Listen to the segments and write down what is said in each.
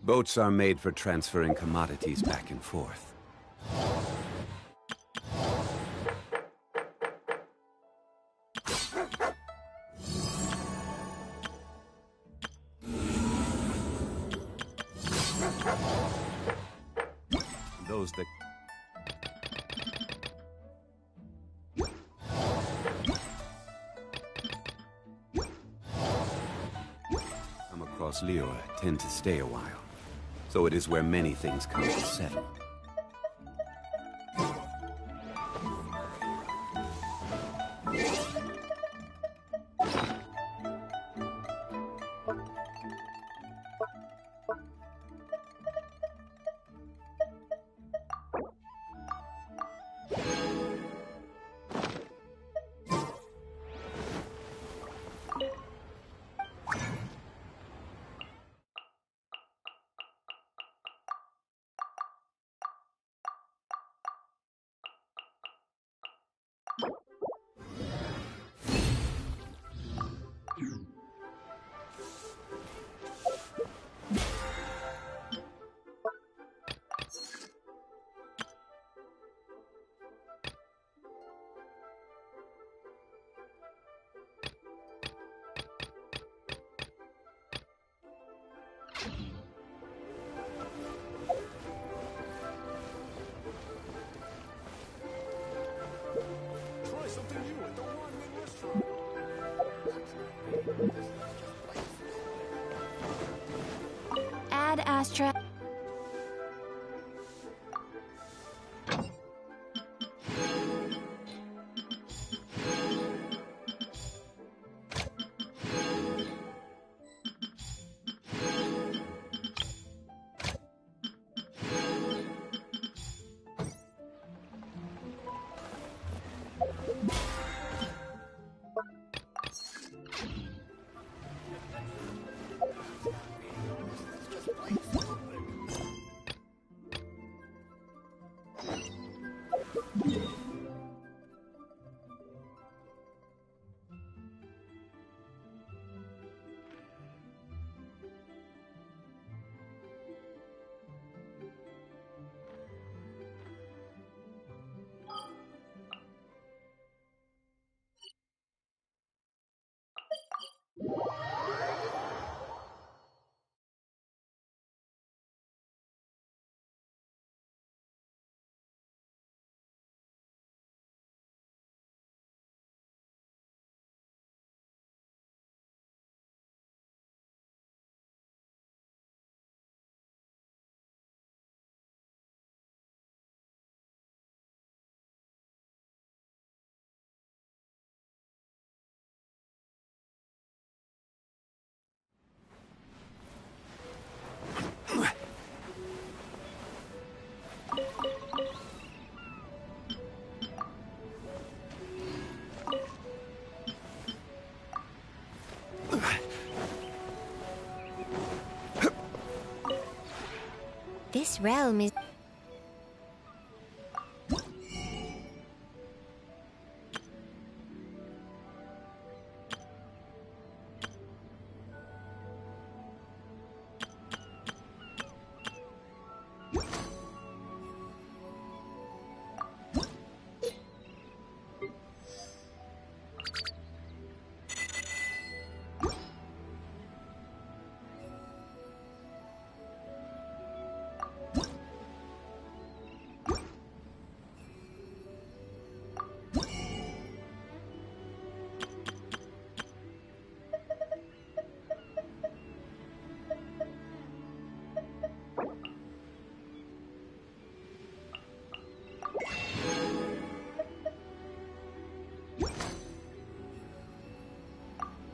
Boats are made for transferring commodities back and forth. Those that come across Leo tend to stay a while. So it is where many things come to settle. Ad Astra. This realm is...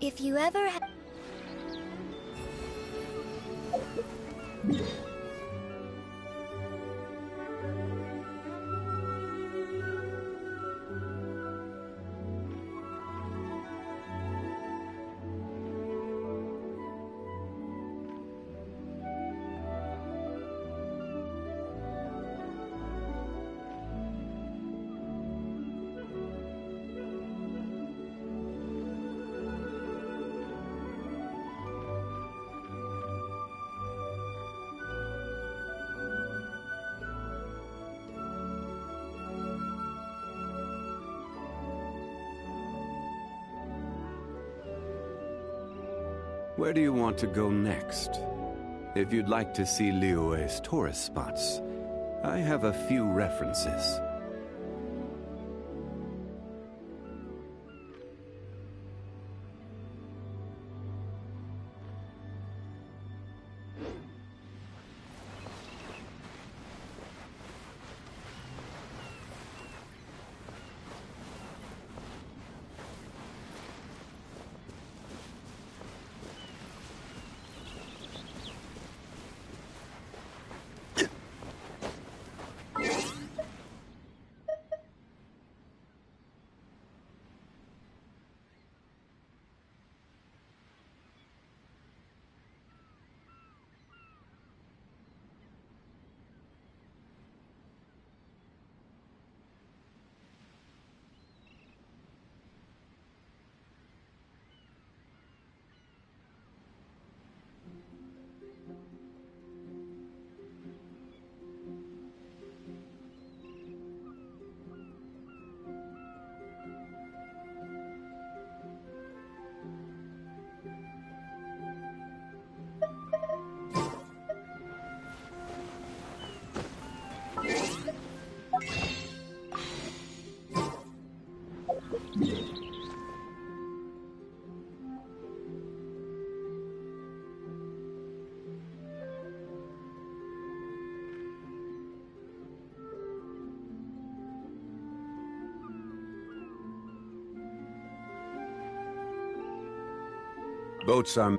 If you ever ha- Where do you want to go next? If you'd like to see Liyue's tourist spots, I have a few references. Boats are...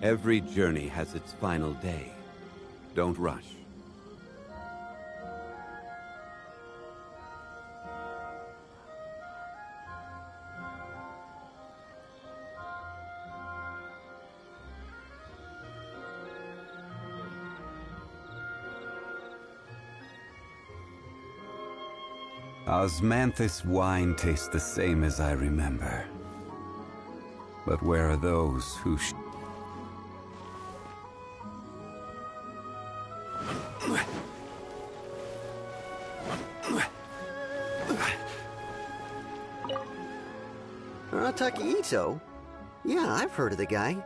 Every journey has its final day. Don't rush. Osmanthus wine tastes the same as I remember. But where are those who Arataki Itto? Yeah, I've heard of the guy.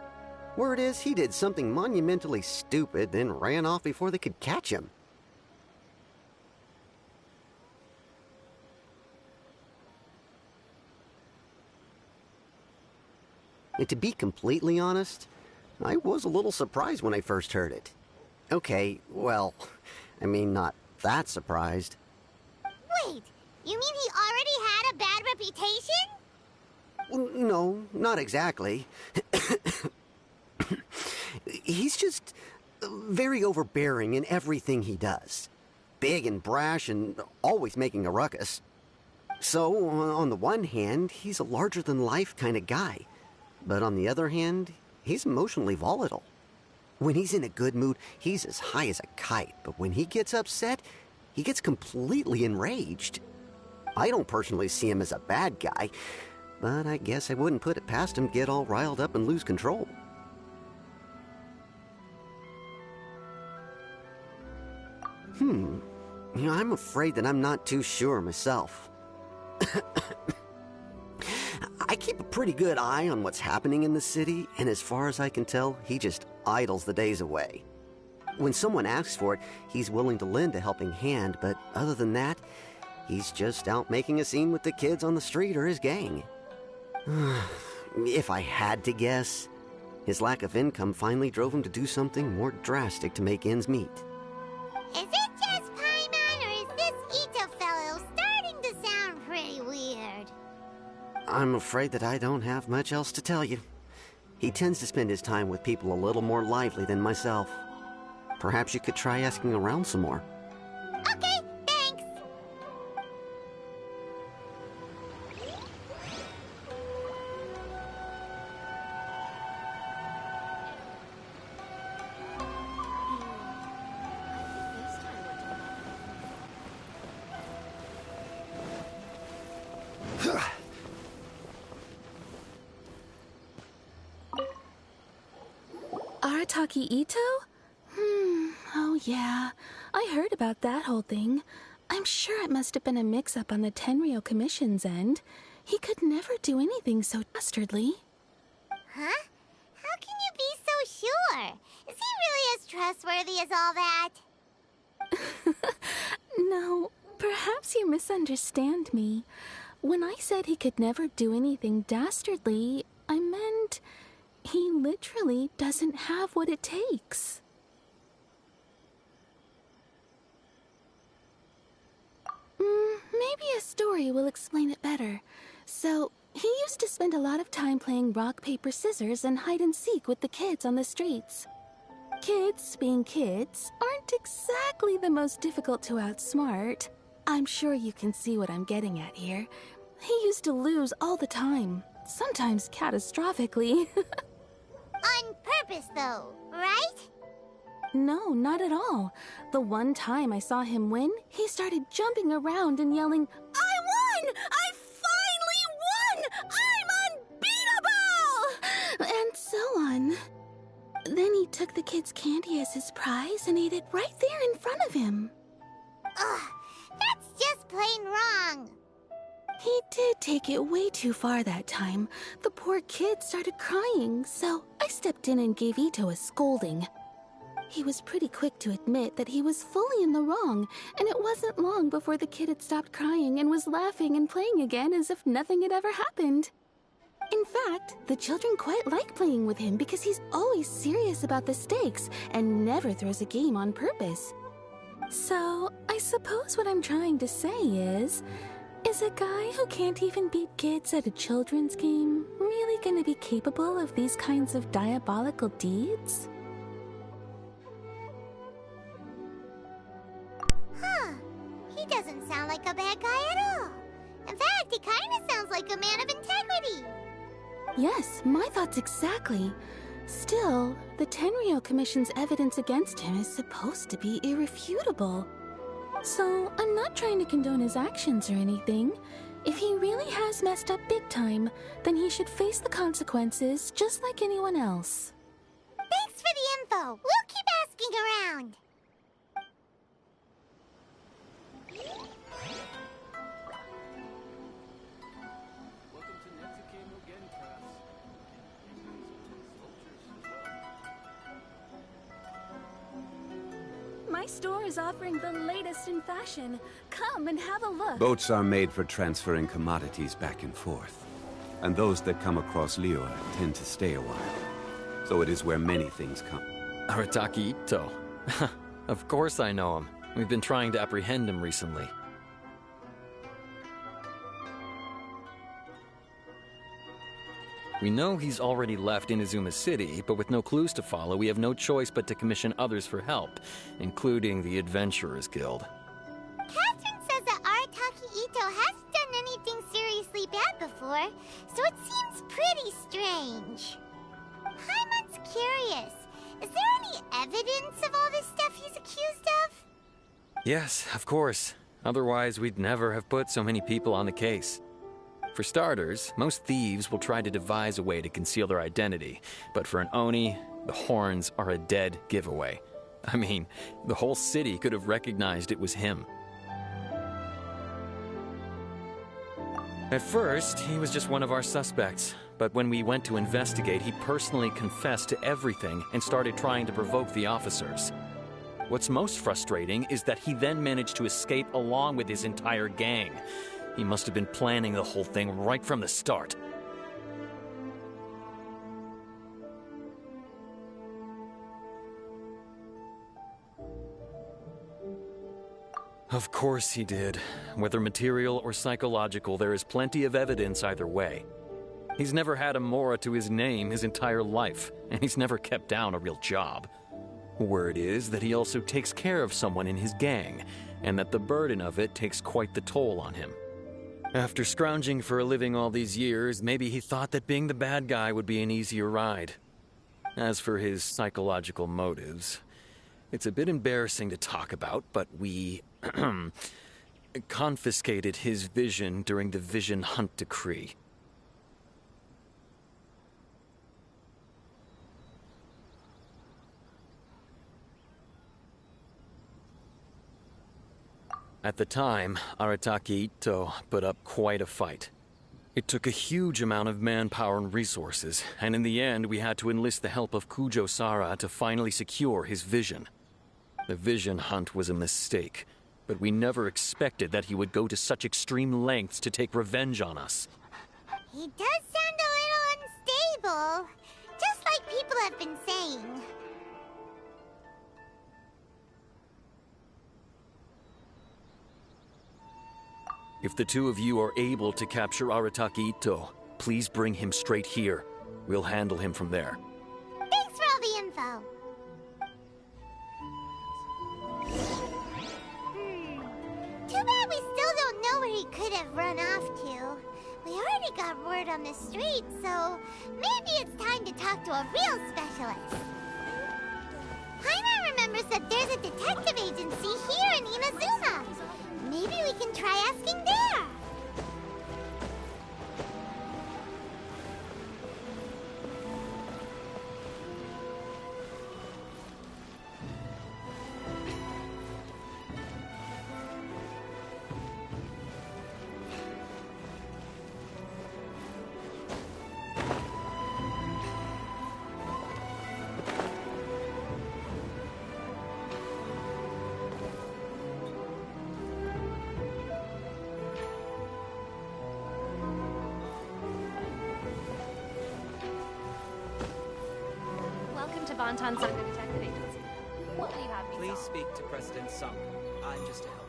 Word is he did something monumentally stupid, then ran off before they could catch him. And to be completely honest, I was a little surprised when I first heard it. Okay, well, I mean, not that surprised. Wait, you mean he already had a bad reputation? Well, no, not exactly. He's just very overbearing in everything he does. Big and brash and always making a ruckus. So, on the one hand, he's a larger-than-life kind of guy. But on the other hand, he's emotionally volatile. When he's in a good mood, he's as high as a kite. But when he gets upset, he gets completely enraged. I don't personally see him as a bad guy, but I guess I wouldn't put it past him to get all riled up and lose control. I'm afraid that I'm not too sure myself. I keep a pretty good eye on what's happening in the city, and as far as I can tell, he just idles the days away. When someone asks for it, he's willing to lend a helping hand, but other than that, he's just out making a scene with the kids on the street or his gang. If I had to guess, his lack of income finally drove him to do something more drastic to make ends meet. Is it just Paimon, or is this Itto fellow starting to sound pretty weird? I'm afraid that I don't have much else to tell you. He tends to spend his time with people a little more lively than myself. Perhaps you could try asking around some more. Okay, thanks. Arataki Itto? Oh yeah. I heard about that whole thing. I'm sure it must have been a mix-up on the Tenryou Commission's end. He could never do anything so dastardly. Huh? How can you be so sure? Is he really as trustworthy as all that? No, perhaps you misunderstand me. When I said he could never do anything dastardly, I meant he literally doesn't have what it takes. Maybe a story will explain it better. So, he used to spend a lot of time playing rock, paper, scissors and hide and seek with the kids on the streets. Kids, being kids, aren't exactly the most difficult to outsmart. I'm sure you can see what I'm getting at here. He used to lose all the time, sometimes catastrophically. On purpose, though, right? No, not at all. The one time I saw him win, he started jumping around and yelling, "I won! I finally won! I'm unbeatable!" And so on. Then he took the kid's candy as his prize and ate it right there in front of him. Ugh, that's just plain wrong. He did take it way too far that time. The poor kid started crying, so I stepped in and gave Itto a scolding. He was pretty quick to admit that he was fully in the wrong, and it wasn't long before the kid had stopped crying and was laughing and playing again as if nothing had ever happened. In fact, the children quite like playing with him because he's always serious about the stakes and never throws a game on purpose. So, I suppose what I'm trying to say is a guy who can't even beat kids at a children's game really gonna be capable of these kinds of diabolical deeds? Huh. He doesn't sound like a bad guy at all. In fact, he kind of sounds like a man of integrity. Yes, my thoughts exactly. Still, the Tenryou Commission's evidence against him is supposed to be irrefutable. So, I'm not trying to condone his actions or anything. If he really has messed up big time, then he should face the consequences just like anyone else. Thanks for the info. We'll keep asking around. My store is offering the latest in fashion. Come and have a look. Boats are made for transferring commodities back and forth. and those that come across Liyue tend to stay a while. So it is where many things come. Arataki Itto. Of course I know him. We've been trying to apprehend him recently. We know he's already left Inazuma City, but with no clues to follow, we have no choice but to commission others for help, including the Adventurers Guild. Catherine says that Arataki Itto hasn't done anything seriously bad before, so it seems pretty strange. Paimon's curious. Is there any evidence of all this stuff he's accused of? Yes, of course. Otherwise, we'd never have put so many people on the case. For starters, most thieves will try to devise a way to conceal their identity, but for an Oni, the horns are a dead giveaway. I mean, the whole city could have recognized it was him. At first, he was just one of our suspects, but when we went to investigate, he personally confessed to everything and started trying to provoke the officers. What's most frustrating is that he then managed to escape along with his entire gang. He must have been planning the whole thing right from the start. Of course he did. Whether material or psychological, there is plenty of evidence either way. He's never had a Mora to his name his entire life, and he's never kept down a real job. Word is that he also takes care of someone in his gang, and that the burden of it takes quite the toll on him. After scrounging for a living all these years, maybe he thought that being the bad guy would be an easier ride. As for his psychological motives, it's a bit embarrassing to talk about, but we confiscated his vision during the Vision Hunt Decree. At the time, Arataki Itto put up quite a fight. It took a huge amount of manpower and resources, and in the end we had to enlist the help of Kujo Sara to finally secure his vision. The Vision Hunt was a mistake, but we never expected that he would go to such extreme lengths to take revenge on us. He does sound a little unstable, just like people have been saying. If the two of you are able to capture Arataki Itto, please bring him straight here. We'll handle him from there. Thanks for all the info. Too bad we still don't know where he could have run off to. We already got word on the street, so maybe it's time to talk to a real specialist. Paimon remembers that there's a detective agency here in Inazuma. Maybe we can try asking there. Bonton Sangha Detective Agency. What will you have me Please solve? speak to President Sung. I'm just a helper.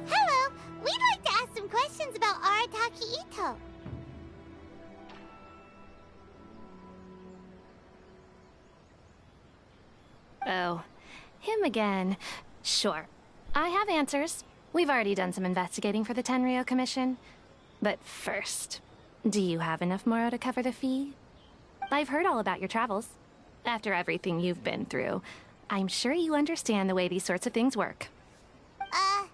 Hello, we'd like to ask some questions about Arataki Itto. Oh, him again. Sure. I have answers. We've already done some investigating for the Tenryou Commission. But first, do you have enough Moro to cover the fee? I've heard all about your travels. After everything you've been through, I'm sure you understand the way these sorts of things work. How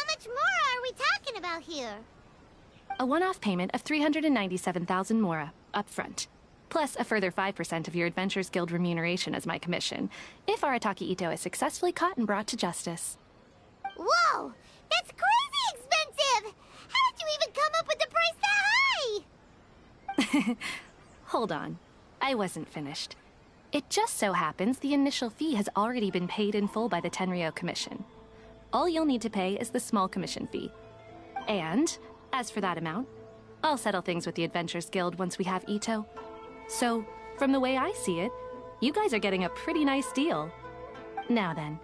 much more are we talking about here? A one-off payment of 397,000 Mora, up front. Plus a further 5% of your Adventurers Guild remuneration as my commission, if Arataki Itto is successfully caught and brought to justice. Whoa! That's crazy expensive! How did you even come up with the price that high? Hold on. I wasn't finished. It just so happens the initial fee has already been paid in full by the Tenryou Commission. All you'll need to pay is the small commission fee. And, as for that amount, I'll settle things with the Adventurers Guild once we have Itto. So, from the way I see it, you guys are getting a pretty nice deal. Now then,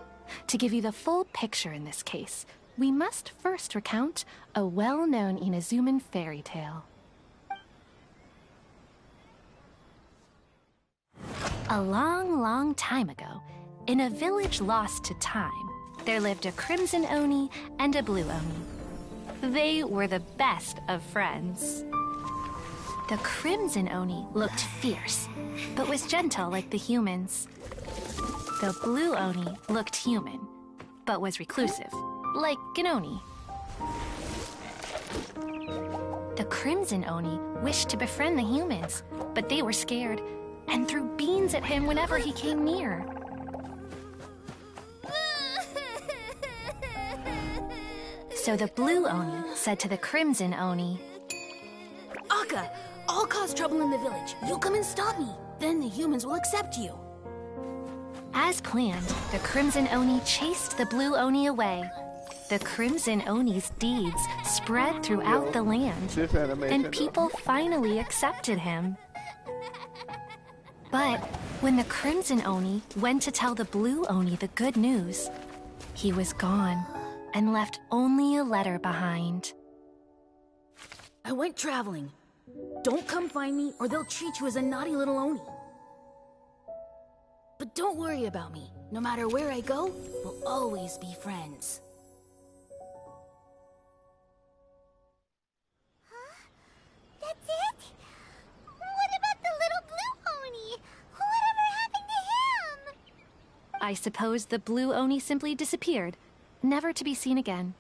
to give you the full picture in this case, we must first recount a well-known Inazuman fairy tale. A long, long time ago, in a village lost to time, there lived a Crimson Oni and a Blue Oni. They were the best of friends. The Crimson Oni looked fierce, but was gentle like the humans. The Blue Oni looked human, but was reclusive, like an Oni. The Crimson Oni wished to befriend the humans, but they were scared and threw beans at him whenever he came near. So the Blue Oni said to the Crimson Oni, Akka, I'll cause trouble in the village. You come and stop me. Then the humans will accept you. As planned, the Crimson Oni chased the Blue Oni away. The Crimson Oni's deeds spread throughout the land, and people finally accepted him. But when the Crimson Oni went to tell the Blue Oni the good news, he was gone and left only a letter behind. I went traveling. Don't come find me or they'll treat you as a naughty little Oni. But don't worry about me. No matter where I go, we'll always be friends. Huh? That's it? What about the little Blue Oni? Whatever happened to him? I suppose the Blue Oni simply disappeared, never to be seen again.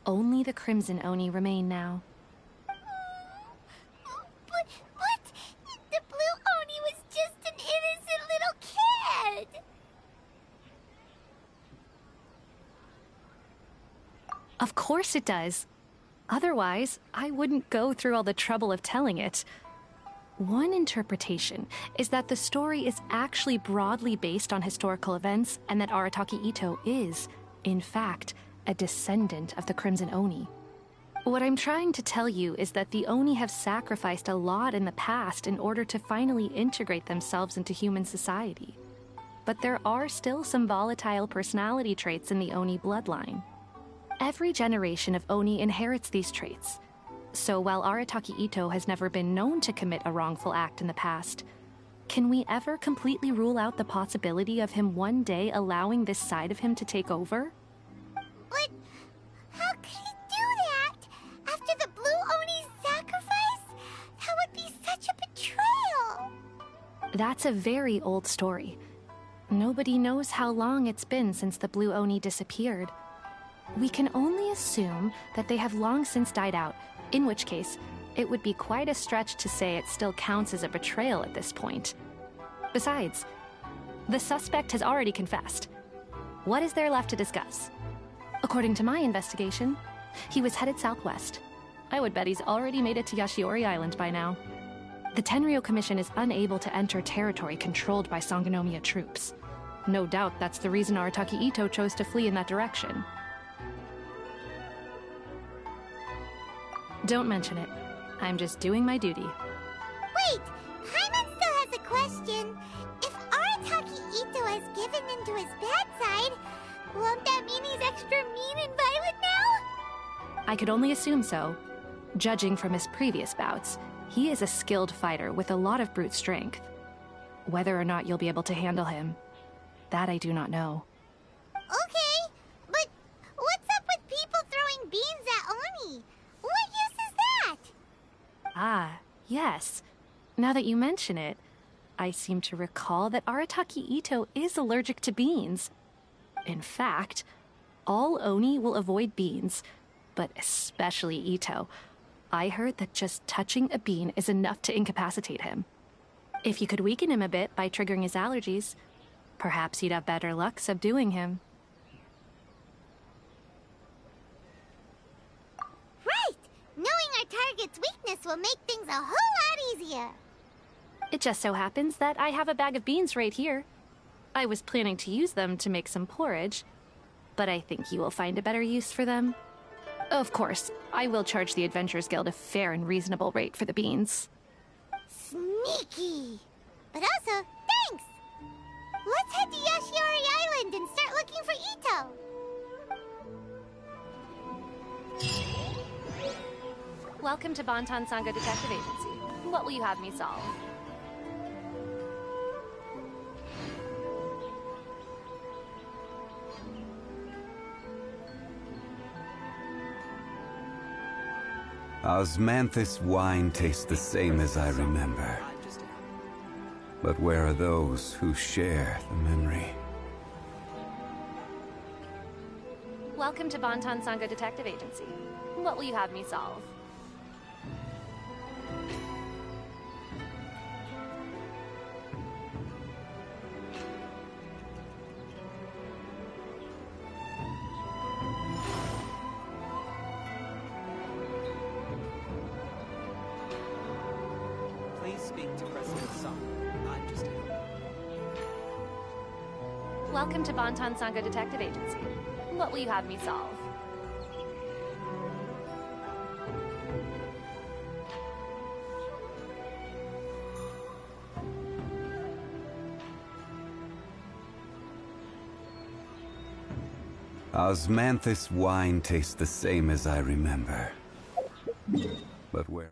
Only the Crimson Oni remain now. But the Blue Oni was just an innocent little kid. Of course it does. Otherwise, I wouldn't go through all the trouble of telling it. One interpretation is that the story is actually broadly based on historical events and that Arataki Itto is, in fact, a descendant of the Crimson Oni. What I'm trying to tell you is that the Oni have sacrificed a lot in the past in order to finally integrate themselves into human society. But there are still some volatile personality traits in the Oni bloodline. Every generation of Oni inherits these traits. So while Arataki Itto has never been known to commit a wrongful act in the past, can we ever completely rule out the possibility of him one day allowing this side of him to take over? But how could he do that? After the Blue Oni's sacrifice? That would be such a betrayal. That's a very old story. Nobody knows how long it's been since the Blue Oni disappeared. We can only assume that they have long since died out, in which case, it would be quite a stretch to say it still counts as a betrayal at this point. Besides, the suspect has already confessed. What is there left to discuss? According to my investigation, he was headed southwest. I would bet he's already made it to Yashiori Island by now. The Tenryou Commission is unable to enter territory controlled by Sangonomiya troops. No doubt that's the reason Arataki Itto chose to flee in that direction. Don't mention it. I'm just doing my duty. Wait! Paimon still has a question. If Arataki Itto has given in to his bad side, won't that mean he's extra mean and violent now? I could only assume so. Judging from his previous bouts, he is a skilled fighter with a lot of brute strength. Whether or not you'll be able to handle him, that I do not know. Okay, but what's up with people throwing beans at Oni? What use is that? Ah, yes. Now that you mention it, I seem to recall that Arataki Itto is allergic to beans. In fact, all Oni will avoid beans, but especially Itto. I heard that just touching a bean is enough to incapacitate him. If you could weaken him a bit by triggering his allergies, perhaps you'd have better luck subduing him. Right! Knowing our target's weakness will make things a whole lot easier. It just so happens that I have a bag of beans right here. I was planning to use them to make some porridge, but I think you will find a better use for them. Of course, I will charge the Adventurers Guild a fair and reasonable rate for the beans. Sneaky! But also, thanks! Let's head to Yashiori Island and start looking for Itto! Welcome to Bonton Sangha Detective Agency. What will you have me solve? Osmanthus wine tastes the same as I remember. I'm just a help. But where are those who share the memory? Welcome to Bonton Sangha Detective Agency. What will you have me solve? Please speak to President Sung. I'm just a help. Welcome to Bonton Sangha Detective Agency. What will you have me solve? Osmanthus wine tastes the same as I remember. But where?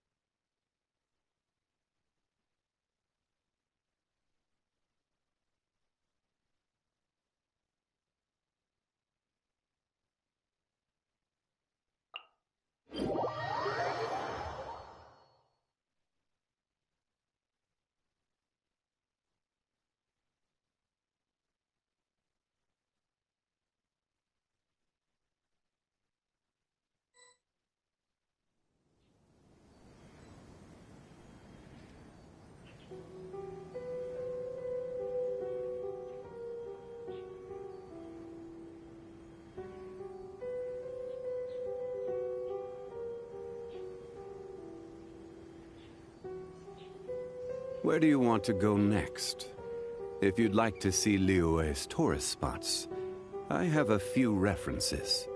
Where do you want to go next? If you'd like to see Liyue's tourist spots, I have a few references.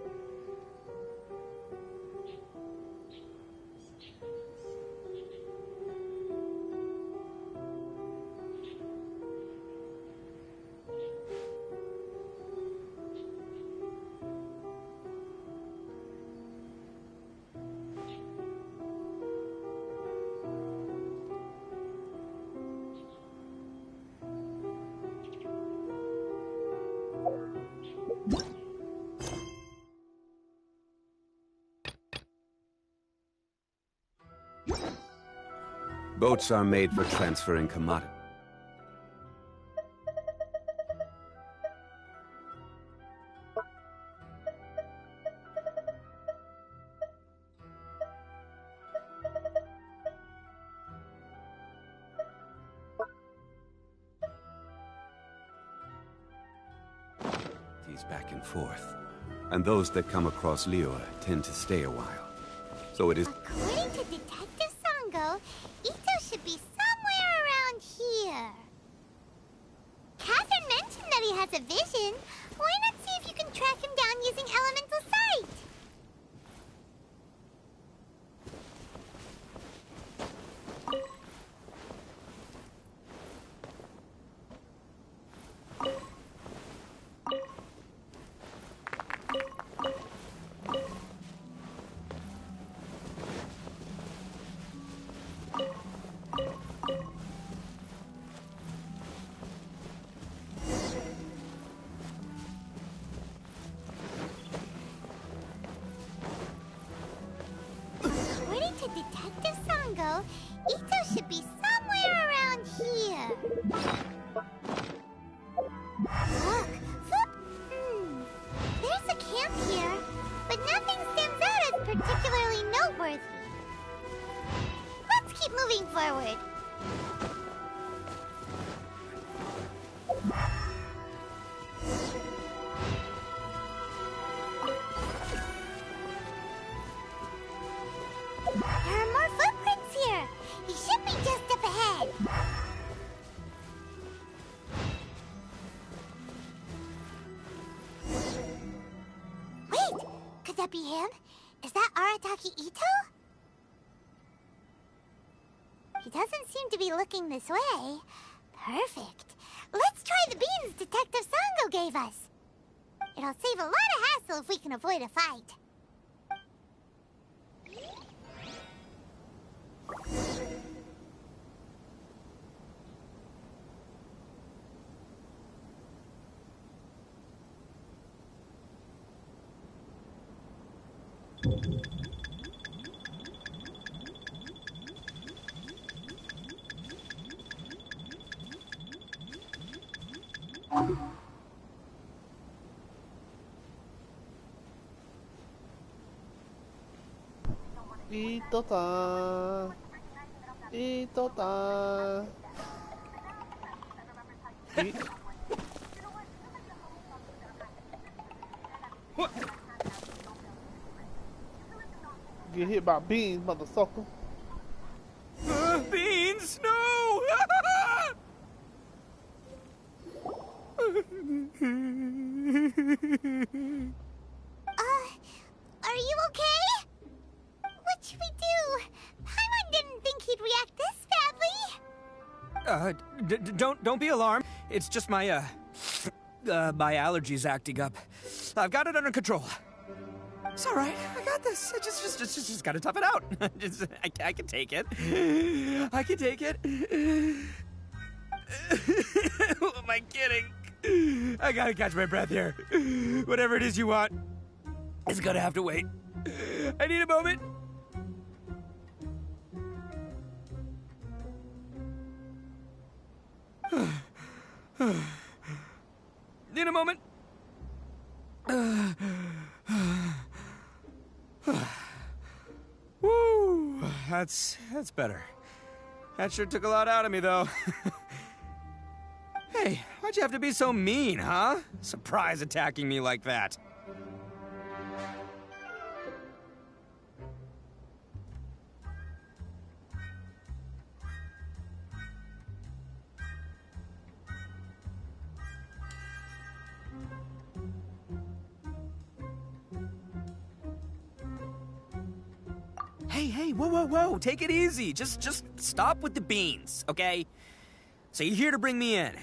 Boats are made for transferring commodities. Back and forth, and those that come across Liyue tend to stay a while. So it is. According to Detective Sango, Itto should be somewhere around here. Catherine mentioned that he has a vision. Why not see if you can track him down using elemental sight? Detective Sango, Itto should be somewhere around here. Look, flip. There's a camp here, but nothing stands out as particularly noteworthy. Let's keep moving forward. There are more footprints here. He should be just up ahead. Wait, could that be him? Is that Arataki Itto? He doesn't seem to be looking this way. Perfect. Let's try the beans Detective Sango gave us. It'll save a lot of hassle if we can avoid a fight. Itto-san. Itto-san. What? Get hit by beans, motherfucker. Beans! No! Are you okay? What should we do? Paimon didn't think he'd react this badly. Don't be alarmed. It's just my my allergies acting up. I've got it under control. It's all right. I got this. I just gotta tough it out. I can take it. I can take it. Who am I kidding? I gotta catch my breath here. Whatever it is you want, it's gonna have to wait. I need a moment. Need a moment. Woo! That's better. That sure took a lot out of me, though. Hey, why'd you have to be so mean, huh? Surprise attacking me like that. Hey, whoa. Take it easy. Just stop with the beans, okay? So you're here to bring me in.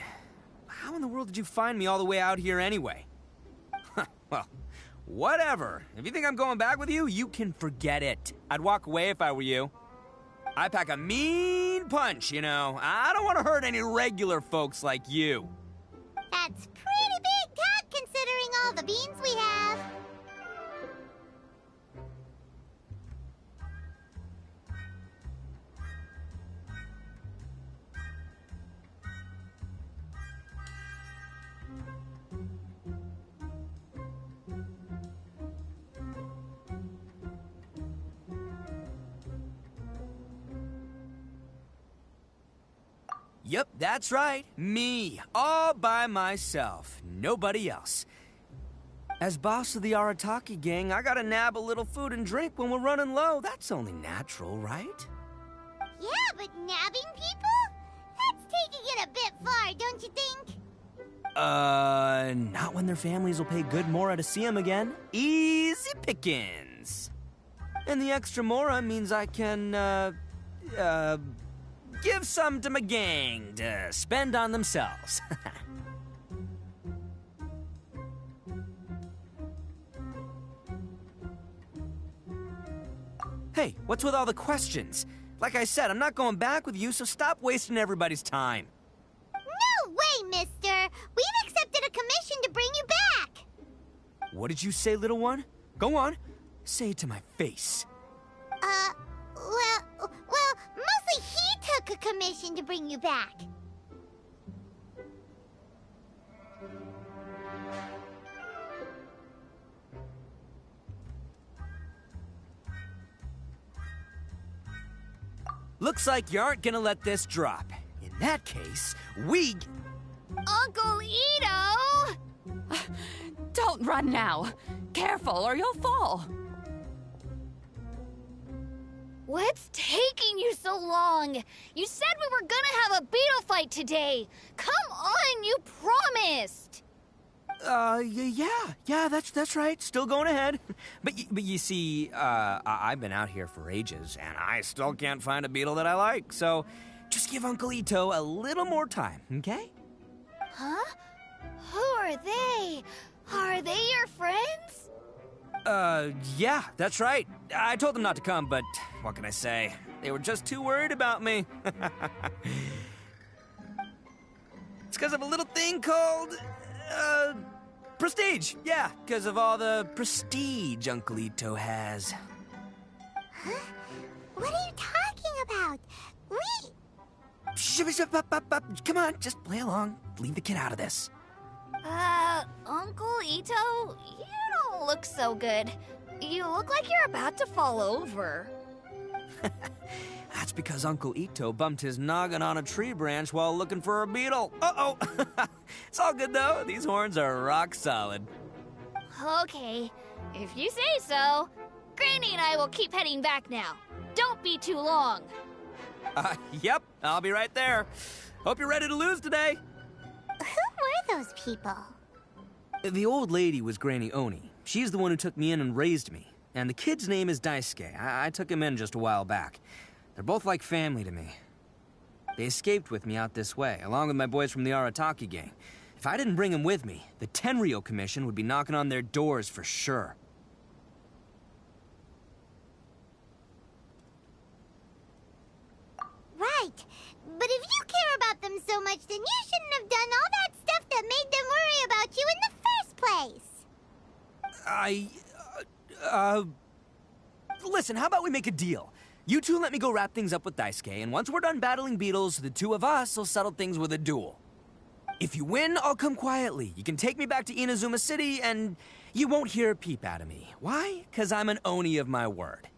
How in the world did you find me all the way out here anyway? Well, whatever. If you think I'm going back with you, you can forget it. I'd walk away if I were you. I pack a mean punch, you know. I don't want to hurt any regular folks like you. That's pretty big talk considering all the beans we have. Yep, that's right. Me. All by myself. Nobody else. As boss of the Arataki gang, I gotta nab a little food and drink when we're running low. That's only natural, right? Yeah, but nabbing people? That's taking it a bit far, don't you think? Not when their families will pay good mora to see them again. Easy pickings. And the extra mora means I can, give some to my gang to spend on themselves. Hey, what's with all the questions? Like I said, I'm not going back with you, so stop wasting everybody's time. No way, mister! We've accepted a commission to bring you back! What did you say, little one? Go on. Say it to my face. Well, mostly he took a commission to bring you back. Looks like you aren't gonna let this drop. In that case, we... Uncle Itto! Don't run now. Careful or you'll fall. What's taking you so long? You said we were gonna have a beetle fight today. Come on, you promised. Yeah, that's right. Still going ahead. But you see, I've been out here for ages, and I still can't find a beetle that I like. So, just give Uncle Itto a little more time, okay? Huh? Who are they? Are they your friends? Yeah, that's right. I told them not to come, but what can I say? They were just too worried about me. It's because of a little thing called, prestige. Yeah, because of all the prestige Uncle Itto has. Huh? What are you talking about? Come on, just play along. Leave the kid out of this. Uncle Itto, you don't look so good. You look like you're about to fall over. That's because Uncle Itto bumped his noggin on a tree branch while looking for a beetle. Uh-oh. It's all good, though. These horns are rock solid. Okay, if you say so. Granny and I will keep heading back now. Don't be too long. Yep, I'll be right there. Hope you're ready to lose today. Who were those people? The old lady was Granny Oni. She's the one who took me in and raised me. And the kid's name is Daisuke. I took him in just a while back. They're both like family to me. They escaped with me out this way, along with my boys from the Arataki gang. If I didn't bring them with me, the Tenryou Commission would be knocking on their doors for sure. Right. But if you care about them so much, then you shouldn't have done all that stuff that made them worry about you in the first place. Listen, how about we make a deal? You two let me go wrap things up with Daisuke, and once we're done battling beetles, the two of us will settle things with a duel. If you win, I'll come quietly. You can take me back to Inazuma City, and you won't hear a peep out of me. Why? 'Cause I'm an Oni of my word.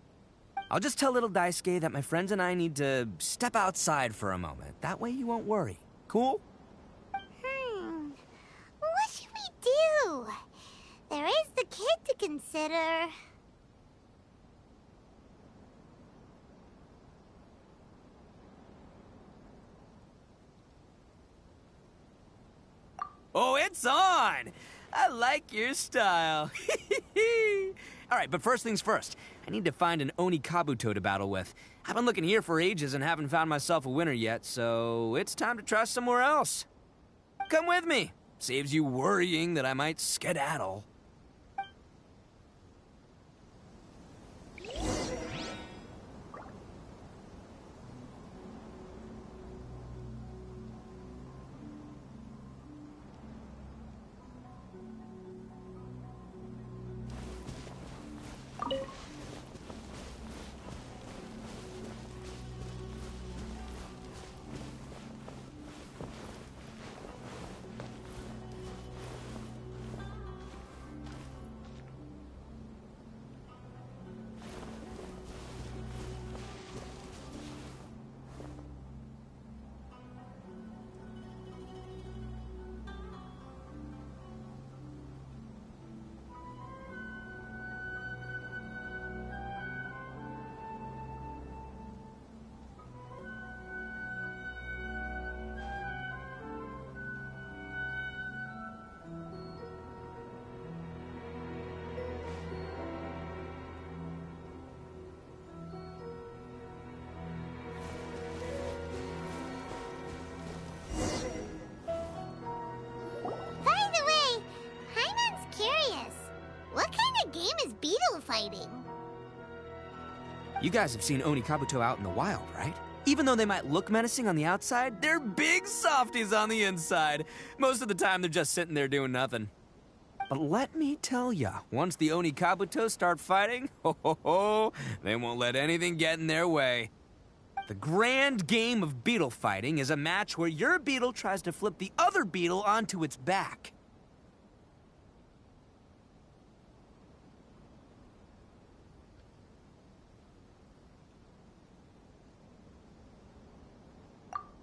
I'll just tell little Daisuke that my friends and I need to step outside for a moment. That way you won't worry. Cool? What should we do? There is the kid to consider. Oh, it's on! I like your style. All right, but first things first. I need to find an Oni Kabuto to battle with. I've been looking here for ages and haven't found myself a winner yet, so it's time to try somewhere else. Come with me. Saves you worrying that I might skedaddle. fighting. You guys have seen Oni Kabuto out in the wild, right? Even though they might look menacing on the outside, they're big softies on the inside. Most of the time, they're just sitting there doing nothing. But let me tell ya, once the Oni Kabuto start fighting, they won't let anything get in their way. The grand game of beetle fighting is a match where your beetle tries to flip the other beetle onto its back.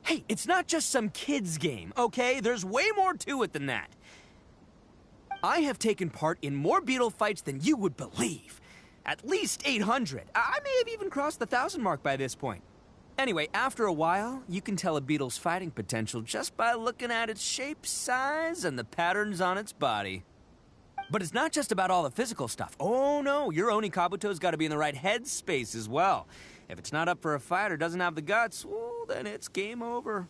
Hey, it's not just some kid's game, okay? There's way more to it than that. I have taken part in more beetle fights than you would believe. At least 800. I may have even crossed the 1,000 mark by this point. Anyway, after a while, you can tell a beetle's fighting potential just by looking at its shape, size, and the patterns on its body. But it's not just about all the physical stuff. Oh no, your Oni Kabuto's gotta be in the right headspace as well. If it's not up for a fight or doesn't have the guts, well, then it's game over.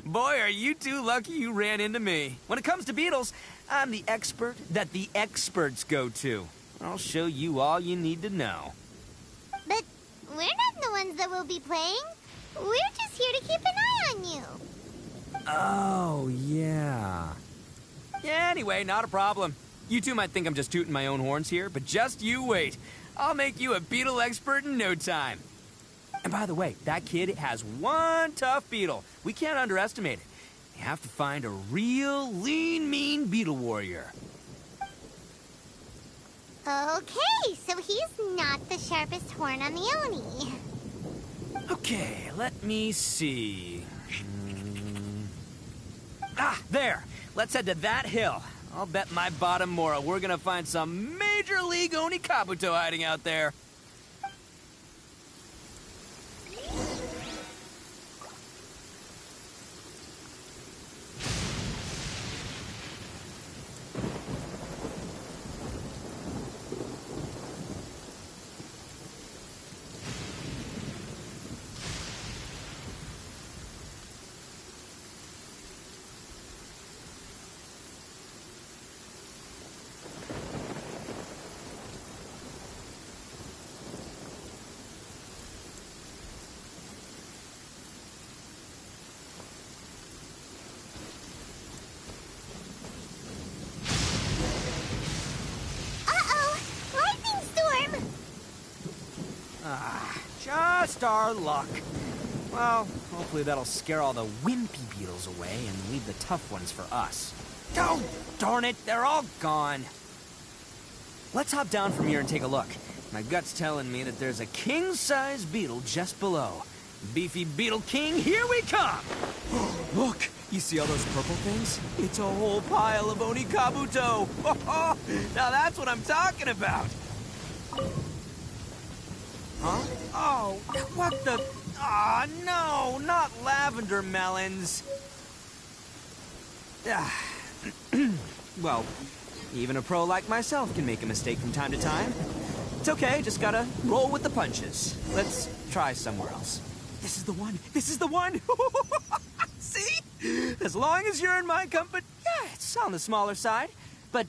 Boy, are you two lucky you ran into me. When it comes to beetles, I'm the expert that the experts go to. I'll show you all you need to know. But we're not the ones that will be playing. We're just here to keep an eye on you. Oh, yeah. Yeah, anyway, not a problem. You two might think I'm just tooting my own horns here, but just you wait. I'll make you a beetle expert in no time. And by the way, that kid has one tough beetle. We can't underestimate it. You have to find a real lean, mean beetle warrior. Okay, so he's not the sharpest horn on the Oni. Okay, let me see. Ah, there. Let's head to that hill. I'll bet my bottom Mora we're gonna find some major league Oni Kabuto hiding out there. Just our luck. Well, hopefully that'll scare all the wimpy beetles away and leave the tough ones for us. Oh, darn it, they're all gone. Let's hop down from here and take a look. My gut's telling me that there's a king-size beetle just below. Beefy Beetle King, here we come! Look, you see all those purple things? It's a whole pile of Oni Kabuto! Now that's what I'm talking about! Huh? Oh, what the... Ah, no, not lavender melons. Well, even a pro like myself can make a mistake from time to time. It's okay, just gotta roll with the punches. Let's try somewhere else. This is the one! This is the one! See? As long as you're in my company... Yeah, it's on the smaller side. But,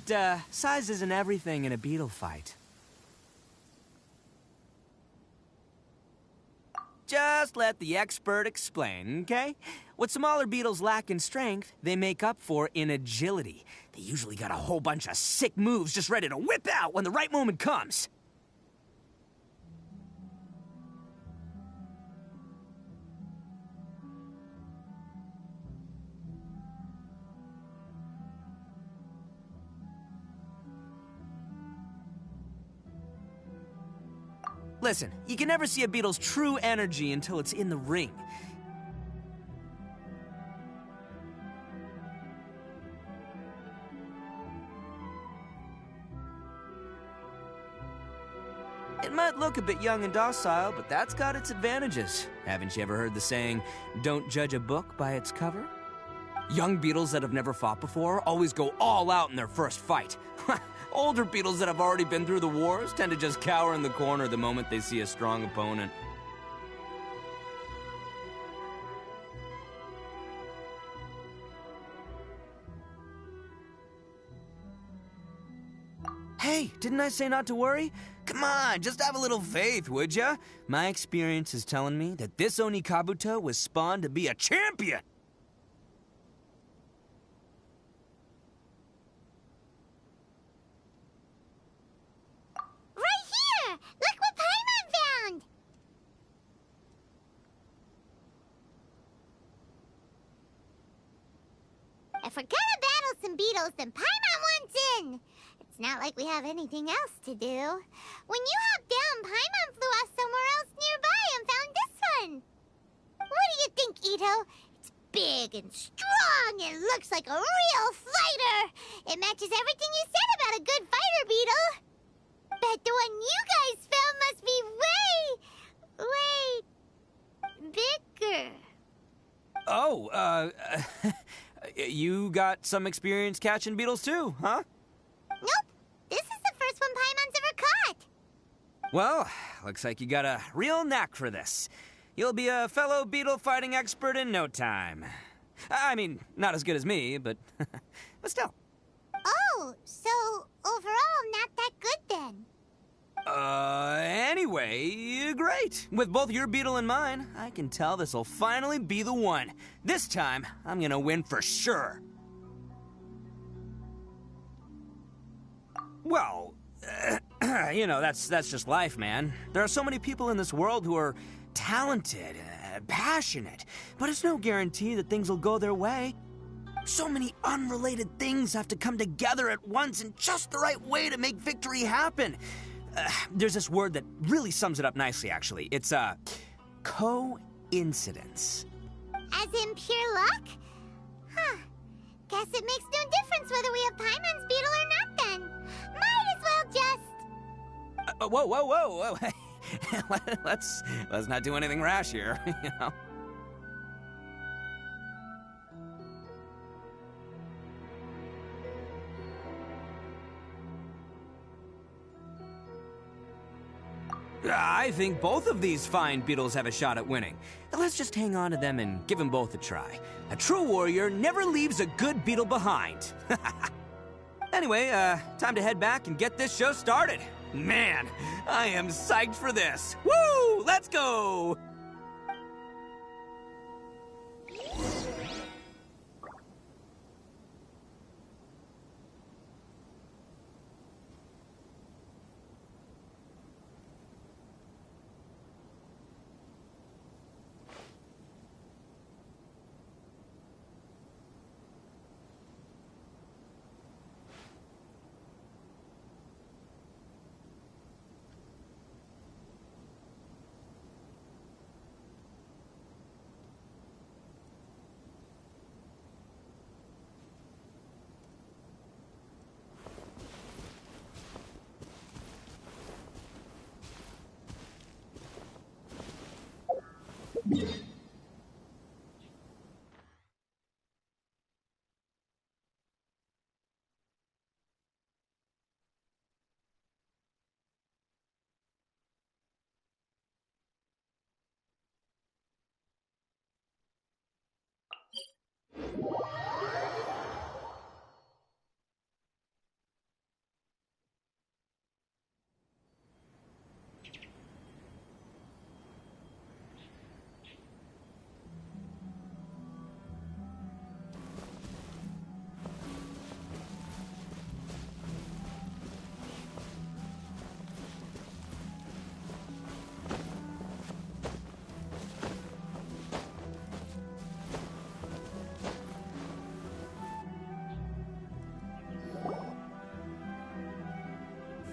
size isn't everything in a beetle fight. Just let the expert explain, okay? What smaller beetles lack in strength, they make up for in agility. They usually got a whole bunch of sick moves just ready to whip out when the right moment comes. Listen, you can never see a beetle's true energy until it's in the ring. It might look a bit young and docile, but that's got its advantages. Haven't you ever heard the saying, don't judge a book by its cover? Young beetles that have never fought before always go all out in their first fight. Older beetles that have already been through the wars tend to just cower in the corner the moment they see a strong opponent. Hey, didn't I say not to worry? Come on, just have a little faith, would ya? My experience is telling me that this Oni Kabuto was spawned to be a champion! If we're gonna battle some beetles, then Paimon wants in! It's not like we have anything else to do. When you hopped down, Paimon flew off somewhere else nearby and found this one! What do you think, Itto? It's big and strong and looks like a real fighter! It matches everything you said about a good fighter beetle! Bet the one you guys found must be way bigger. Oh, you got some experience catching beetles too, huh? Nope. This is the first one Paimon's ever caught. Well, looks like you got a real knack for this. You'll be a fellow beetle fighting expert in no time. I mean, not as good as me, but still. Oh, so overall not that good then. Anyway, great. With both your beetle and mine, I can tell this'll finally be the one. This time, I'm gonna win for sure. Well, you know, that's just life, man. There are so many people in this world who are talented, passionate, but it's no guarantee that things will go their way. So many unrelated things have to come together at once in just the right way to make victory happen. There's this word that really sums it up nicely, actually. It's, coincidence. As in pure luck? Huh. Guess it makes no difference whether we have Paimon's beetle or not then. Might as well just... Whoa. let's not do anything rash here, you know? I think both of these fine beetles have a shot at winning. Let's just hang on to them and give them both a try. A true warrior never leaves a good beetle behind. Anyway, time to head back and get this show started. Man, I am psyched for this. Woo! Let's go!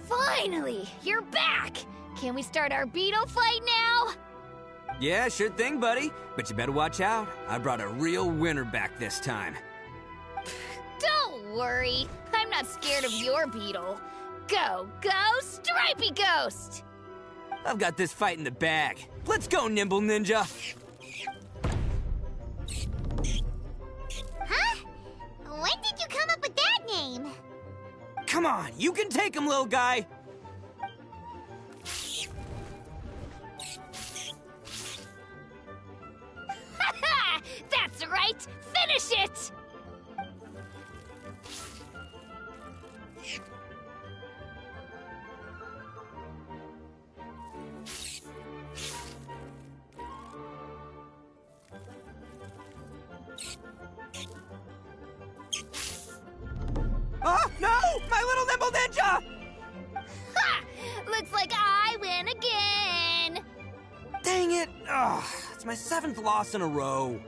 Finally, you're back! Can we start our beetle fight now? Yeah, sure thing, buddy. But you better watch out. I brought a real winner back this time. Don't worry. I'm not scared of your beetle. Go, Stripey Ghost! I've got this fight in the bag. Let's go, Nimble Ninja! Huh? When did you come up with that name? Come on, you can take him, little guy! That's right! Finish it! Oh, no! My little Nimble Ninja! Ha! Looks like I win again! Dang it! Ugh, it's my 7th loss in a row.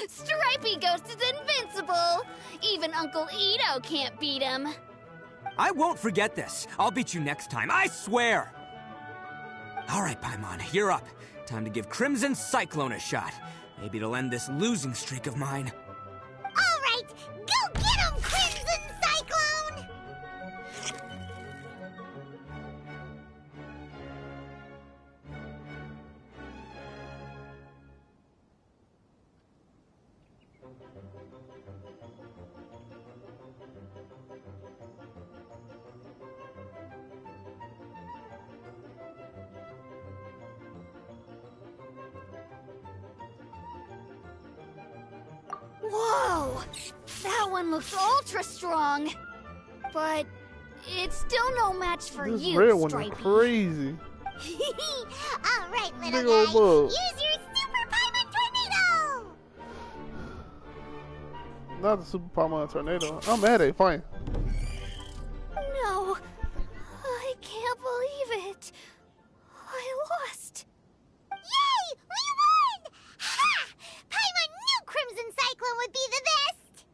Stripey Ghost is invincible! Even Uncle Itto can't beat him. I won't forget this. I'll beat you next time, I swear! All right, Paimon, you're up. Time to give Crimson Cyclone a shot. Maybe it'll end this losing streak of mine. All right, go get him, Crimson Cyclone! Whoa! That one looks ultra strong. But it's still no match for This you, red one is Stripey. crazy. Alright, little Big guy. old bug. Use your Super Paimon Tornado! Not the Super Paimon Tornado. I'm mad at it. Fine. No. I can't believe it. I lost. Yay! We won! Ha! Paimon knew Crimson Cyclone would be the best!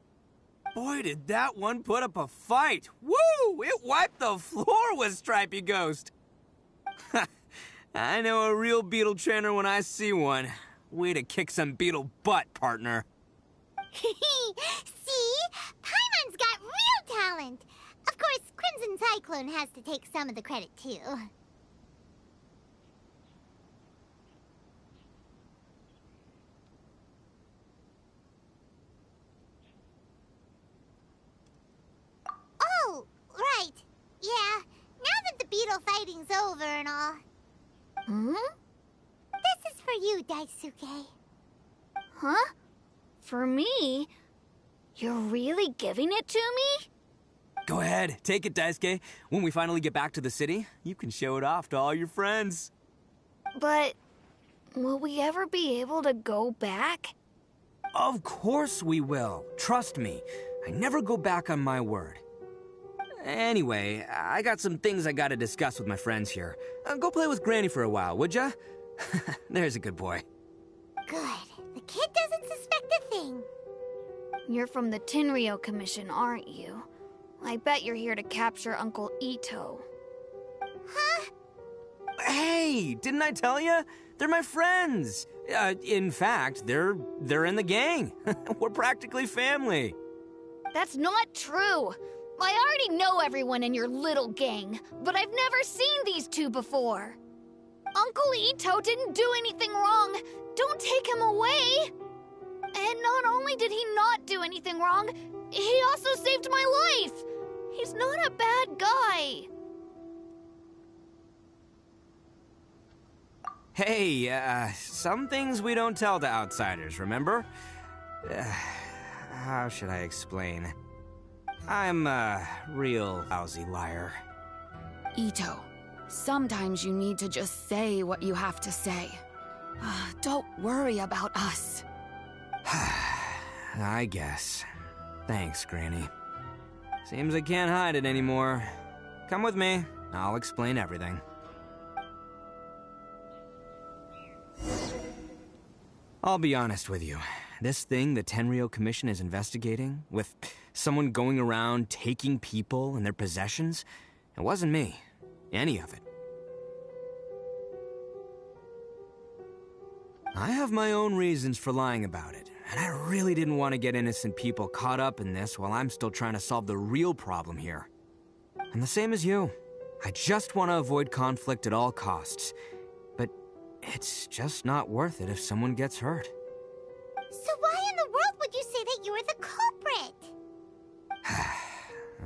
Boy, did that one put up a fight. Woo! It wiped the floor with Stripey Ghost. I know a real beetle trainer when I see one. Way to kick some beetle butt, partner. See? Paimon's got real talent. Of course, Crimson Cyclone has to take some of the credit, too. Oh, right. Yeah, now that the beetle fighting's over and all. Hmm? This is for you, Daisuke. Huh? For me? You're really giving it to me? Go ahead, take it, Daisuke. When we finally get back to the city, you can show it off to all your friends. But will we ever be able to go back? Of course we will. Trust me. I never go back on my word. Anyway, I got some things I gotta discuss with my friends here. Go play with Granny for a while, would ya? There's a good boy. Good. The kid doesn't suspect a thing. You're from the Tenryo Commission, aren't you? I bet you're here to capture Uncle Itto. Huh? Hey, didn't I tell ya? They're my friends. In fact, they're in the gang. We're practically family. That's not true. I already know everyone in your little gang, but I've never seen these two before. Uncle Itto didn't do anything wrong. Don't take him away. And not only did he not do anything wrong, he also saved my life. He's not a bad guy. Hey, some things we don't tell to outsiders, remember? How should I explain? I'm a real lousy liar. Itto, sometimes you need to just say what you have to say. Don't worry about us. I guess. Thanks, Granny. Seems I can't hide it anymore. Come with me. I'll explain everything. I'll be honest with you. This thing the Tenryo Commission is investigating, with someone going around taking people and their possessions, it wasn't me. Any of it. I have my own reasons for lying about it, and I really didn't want to get innocent people caught up in this while I'm still trying to solve the real problem here. I'm the same as you. I just want to avoid conflict at all costs. But it's just not worth it if someone gets hurt. So why in the world would you say that you're the culprit?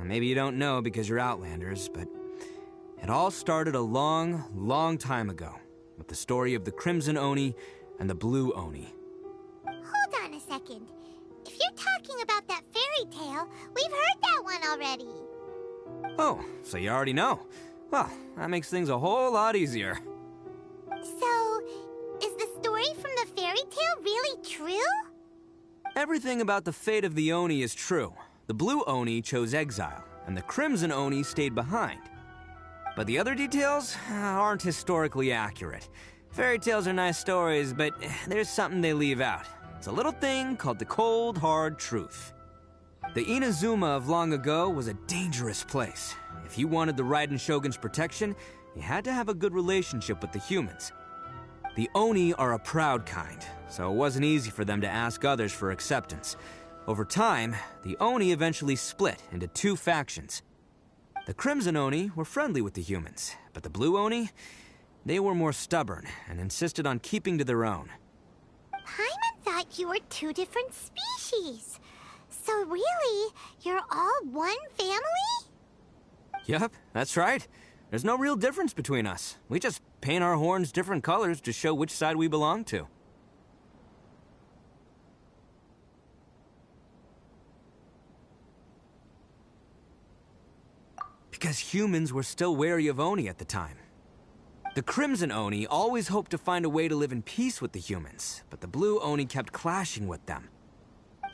Maybe you don't know because you're Outlanders, but it all started a long, long time ago with the story of the Crimson Oni and the Blue Oni. Hold on a second. If you're talking about that fairy tale, we've heard that one already. Oh, so you already know. Well, that makes things a whole lot easier. So, is the story from the fairy tale really true? Everything about the fate of the Oni is true. The Blue Oni chose exile, and the Crimson Oni stayed behind. But the other details aren't historically accurate. Fairy tales are nice stories, but there's something they leave out. It's a little thing called the cold, hard truth. The Inazuma of long ago was a dangerous place. If you wanted the Raiden Shogun's protection, you had to have a good relationship with the humans. The Oni are a proud kind, so it wasn't easy for them to ask others for acceptance. Over time, the Oni eventually split into two factions. The Crimson Oni were friendly with the humans, but the Blue Oni, they were more stubborn and insisted on keeping to their own. Paimon thought you were two different species. So really, you're all one family? Yup, that's right. There's no real difference between us. We just paint our horns different colors to show which side we belong to. because humans were still wary of Oni at the time. The Crimson Oni always hoped to find a way to live in peace with the humans, but the Blue Oni kept clashing with them.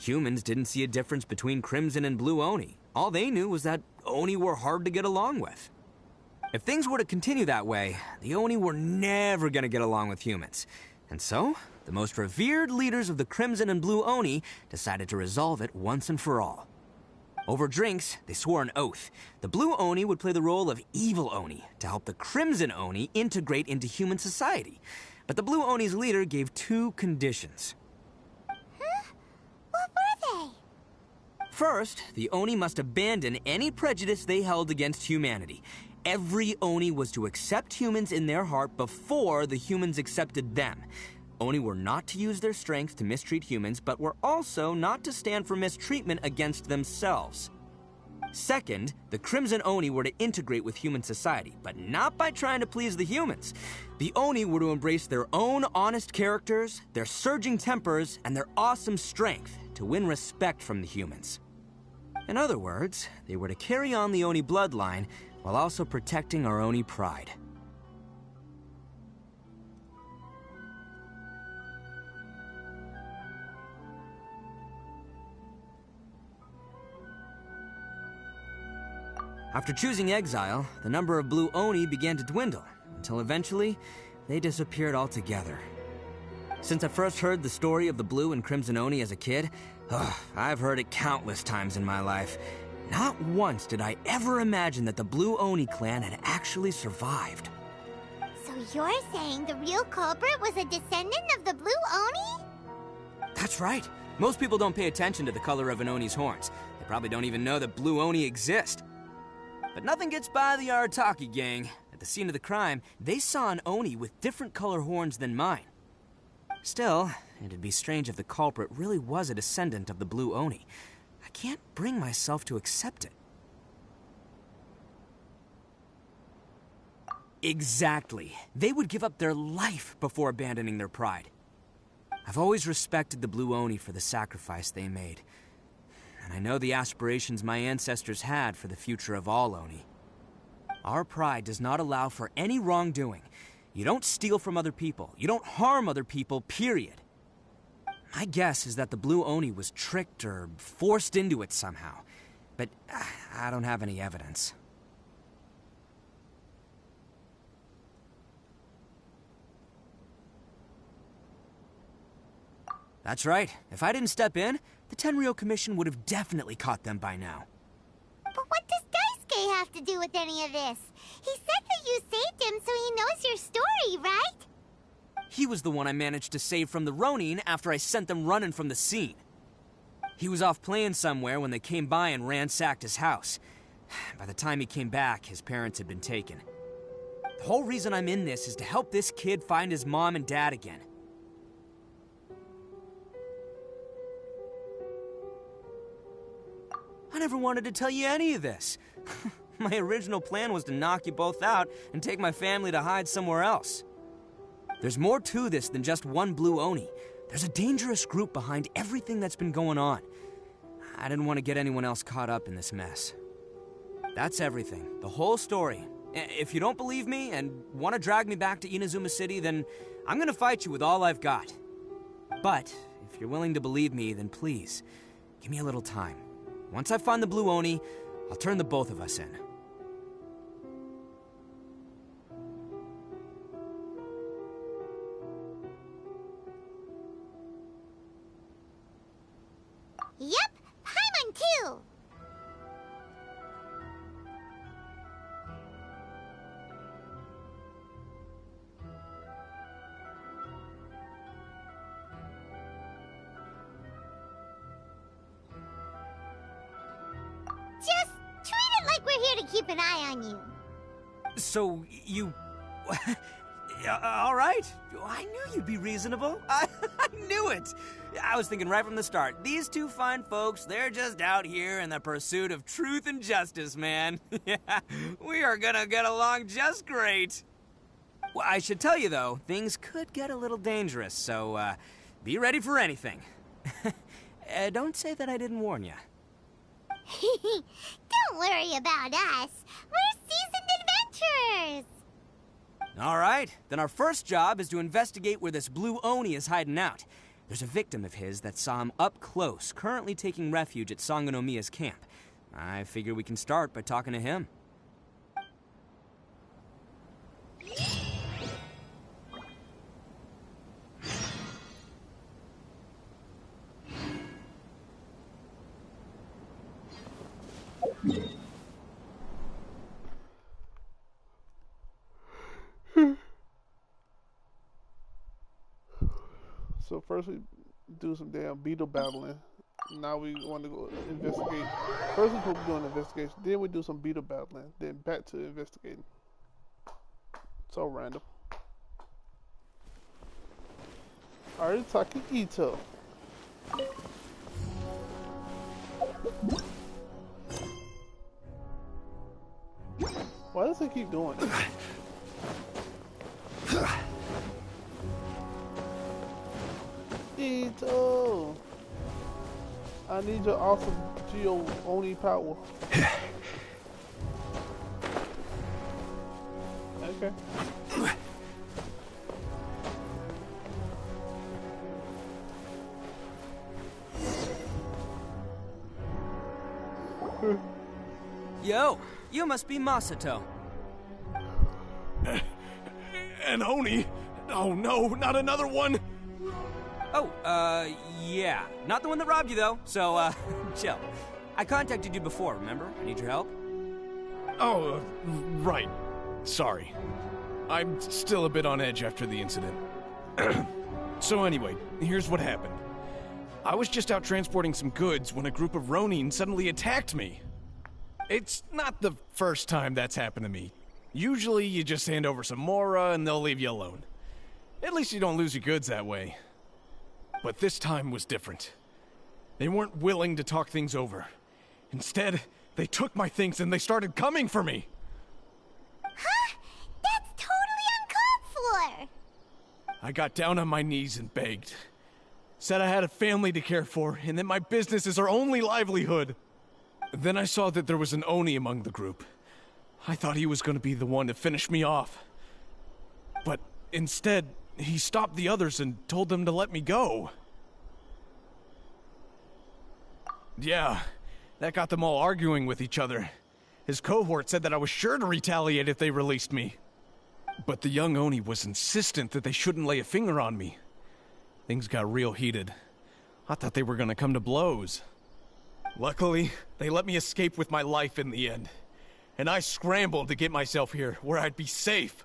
Humans didn't see a difference between Crimson and Blue Oni. All they knew was that Oni were hard to get along with. If things were to continue that way, the Oni were never going to get along with humans. And so, the most revered leaders of the Crimson and Blue Oni decided to resolve it once and for all. Over drinks, they swore an oath. The Blue Oni would play the role of evil Oni to help the Crimson Oni integrate into human society. But the Blue Oni's leader gave 2 conditions. Huh? What were they? First, the Oni must abandon any prejudice they held against humanity. Every Oni was to accept humans in their heart before the humans accepted them. Oni were not to use their strength to mistreat humans, but were also not to stand for mistreatment against themselves. Second, the Crimson Oni were to integrate with human society, but not by trying to please the humans. The Oni were to embrace their own honest characters, their surging tempers, and their awesome strength to win respect from the humans. In other words, they were to carry on the Oni bloodline while also protecting our Oni pride. After choosing exile, the number of Blue Oni began to dwindle, until eventually, they disappeared altogether. Since I first heard the story of the Blue and Crimson Oni as a kid, I've heard it countless times in my life. Not once did I ever imagine that the Blue Oni clan had actually survived. So you're saying the real culprit was a descendant of the Blue Oni? That's right. Most people don't pay attention to the color of an Oni's horns. They probably don't even know that Blue Oni exist. But nothing gets by the Arataki gang. At the scene of the crime, they saw an Oni with different color horns than mine. Still, it'd be strange if the culprit really was a descendant of the Blue Oni. I can't bring myself to accept it. Exactly. They would give up their life before abandoning their pride. I've always respected the Blue Oni for the sacrifice they made. And I know the aspirations my ancestors had for the future of all Oni. Our pride does not allow for any wrongdoing. You don't steal from other people. You don't harm other people, period. My guess is that the Blue Oni was tricked or forced into it somehow. But I don't have any evidence. That's right. If I didn't step in, the Tenryou Commission would have definitely caught them by now. But what does Daisuke have to do with any of this? He said that you saved him so he knows your story, right? He was the one I managed to save from the Ronin after I sent them running from the scene. He was off playing somewhere when they came by and ransacked his house. By the time he came back, his parents had been taken. The whole reason I'm in this is to help this kid find his mom and dad again. I never wanted to tell you any of this. My original plan was to knock you both out and take my family to hide somewhere else. There's more to this than just one Blue Oni. There's a dangerous group behind everything that's been going on. I didn't want to get anyone else caught up in this mess. That's everything. The whole story. If you don't believe me and want to drag me back to Inazuma City, then I'm gonna fight you with all I've got. But if you're willing to believe me, then please, give me a little time. Once I find the Blue Oni, I'll turn the both of us in. Yep, Paimon too! Just treat it like we're here to keep an eye on you. So, you... All right. I knew you'd be reasonable. I knew it. I was thinking right from the start. These two fine folks, they're just out here in the pursuit of truth and justice, man. Yeah, we are gonna get along just great. Well, I should tell you, though, things could get a little dangerous, so be ready for anything. Don't say that I didn't warn you. Don't worry about us. We're seasoned adventurers. All right, then our first job is to investigate where this blue Oni is hiding out. There's a victim of his that saw him up close, currently taking refuge at Sangonomiya's camp. I figure we can start by talking to him. So first we do some damn beetle battling. Now we want to go investigate. First we're doing investigation, then we do some beetle battling, then back to investigating. So random. Arataki Itto. Why does it keep doing it? Itto! I need your awesome Geo Oni power. Okay. Yo, you must be Masato. An Oni? Oh no, not another one! Oh, yeah. Not the one that robbed you, though, so, chill. I contacted you before, remember? I need your help. Oh, right. Sorry. I'm still a bit on edge after the incident. So anyway, here's what happened. I was just out transporting some goods when a group of Ronin suddenly attacked me. It's not the first time that's happened to me. Usually you just hand over some Mora and they'll leave you alone. At least you don't lose your goods that way. But this time was different. They weren't willing to talk things over. Instead, they took my things and they started coming for me. Huh? That's totally uncalled for. I got down on my knees and begged. Said I had a family to care for and that my business is our only livelihood. Then I saw that there was an Oni among the group. I thought he was going to be the one to finish me off. But instead, he stopped the others and told them to let me go. Yeah, that got them all arguing with each other. His cohort said that I was sure to retaliate if they released me. But the young Oni was insistent that they shouldn't lay a finger on me. Things got real heated. I thought they were gonna come to blows. Luckily, they let me escape with my life in the end. And I scrambled to get myself here, where I'd be safe.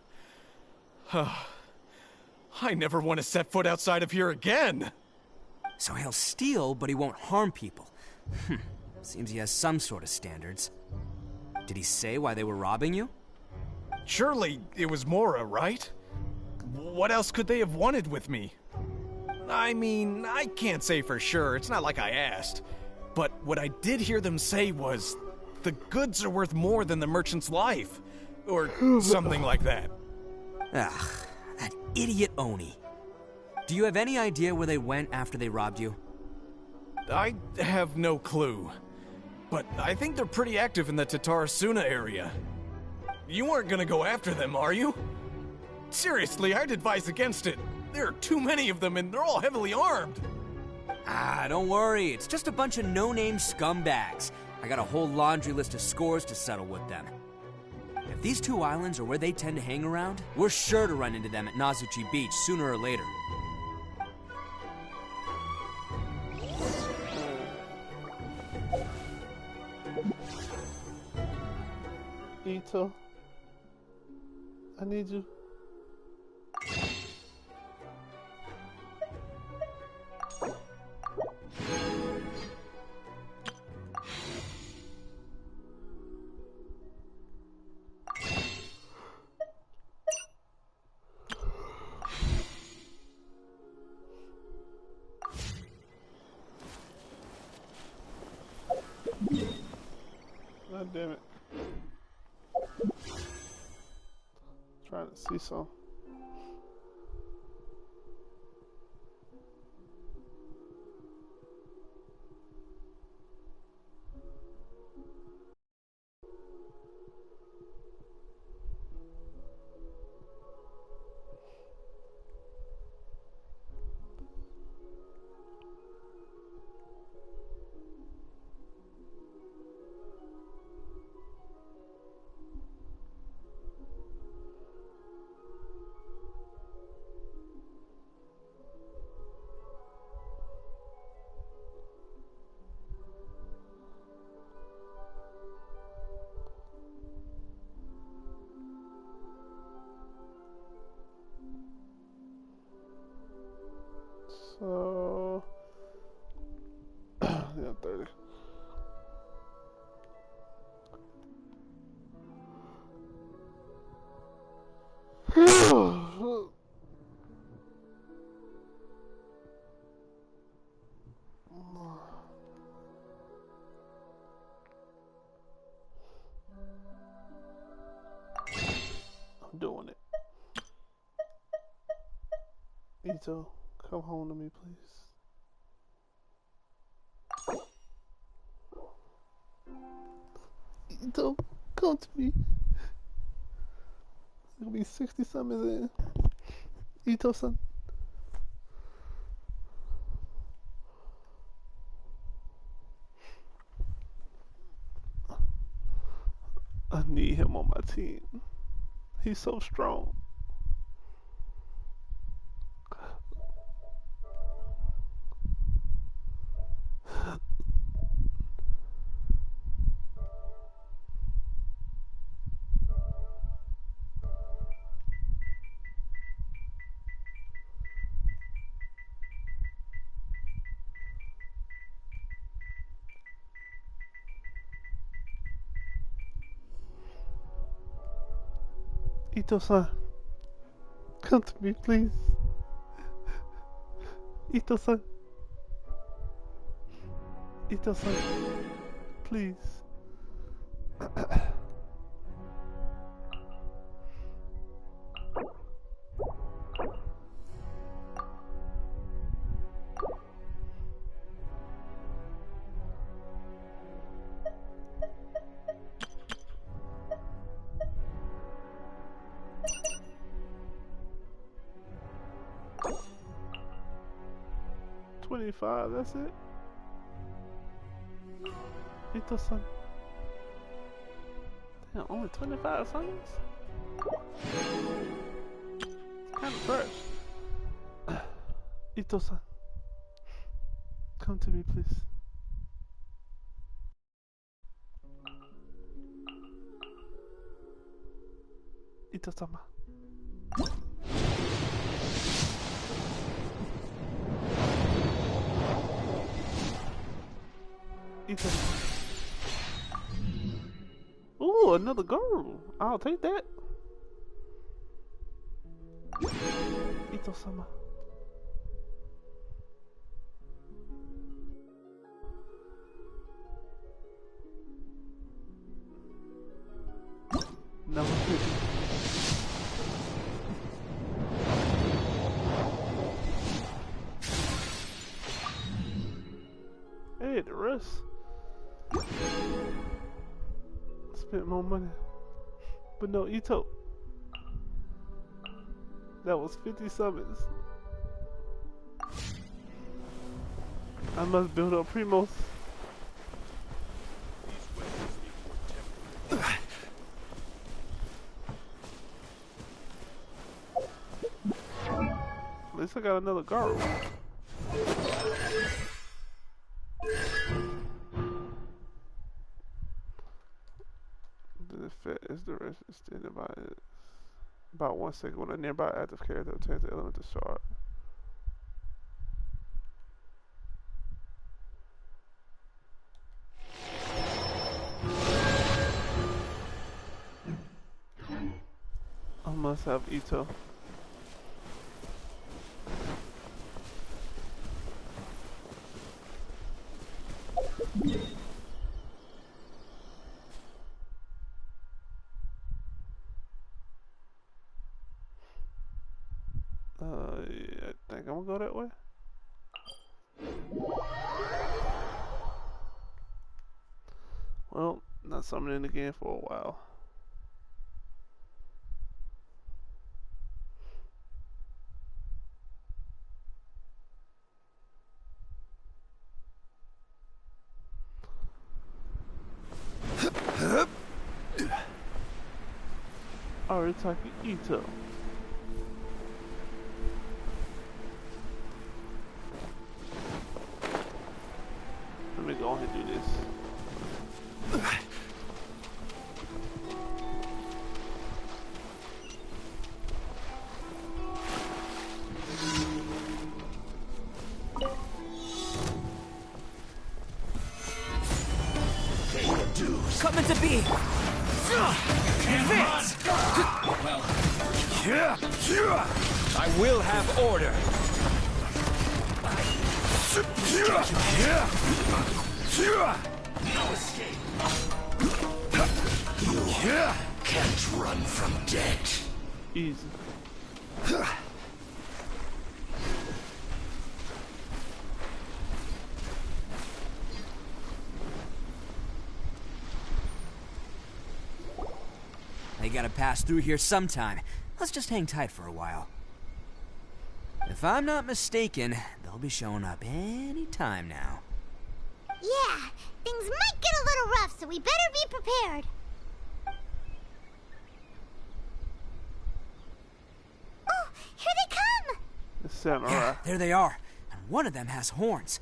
I never want to set foot outside of here again! So he'll steal, but he won't harm people. Seems he has some sort of standards. Did he say why they were robbing you? Surely it was Mora, right? What else could they have wanted with me? I mean, I can't say for sure, it's not like I asked. But what I did hear them say was, the goods are worth more than the merchant's life. Or something like that. Ugh, that idiot Oni. Do you have any idea where they went after they robbed you? I have no clue. But I think they're pretty active in the Tatarasuna area. You aren't gonna go after them, are you? Seriously, I'd advise against it. There are too many of them and they're all heavily armed. Ah, don't worry. It's just a bunch of no-name scumbags. I got a whole laundry list of scores to settle with them. If these two islands are where they tend to hang around, we're sure to run into them at Nazuchi Beach sooner or later. Itto, I need you. God damn it. Trying to see some. So yeah, 30. I'm doing it. Itto, come home to me, please. Itto, come to me. It'll be 60 summons in. Itto-san. I need him on my team. He's so strong. Itto-san, come to me, please. Itto-san. Itto-san, please. 25, that's it. Itto-san. Damn, only 25 summons? Kind of fresh. Itto-san. Come to me, please. Itto-sama. Itto. Ooh, another girl. I'll take that. Itto-sama. Number 50. Hey, the rest. Spent more money. But no, Itto. That was 50 summons. I must build up Primos. At least I got another guard. The effect is the rest extended by about 1 second when a nearby active character obtains the elemental shard. I must have Itto. Yeah, I think I'm gonna go that way. Well, not summoning again for a while. Arataki Itto. Let me go ahead and do this. I will have order. No escape. You can't run from death. Easy. They gotta pass through here sometime. Let's just hang tight for a while. If I'm not mistaken, they'll be showing up any time now. Yeah, things might get a little rough, so we better be prepared. Oh, here they come! This sound Yeah, alright. there they are. And one of them has horns.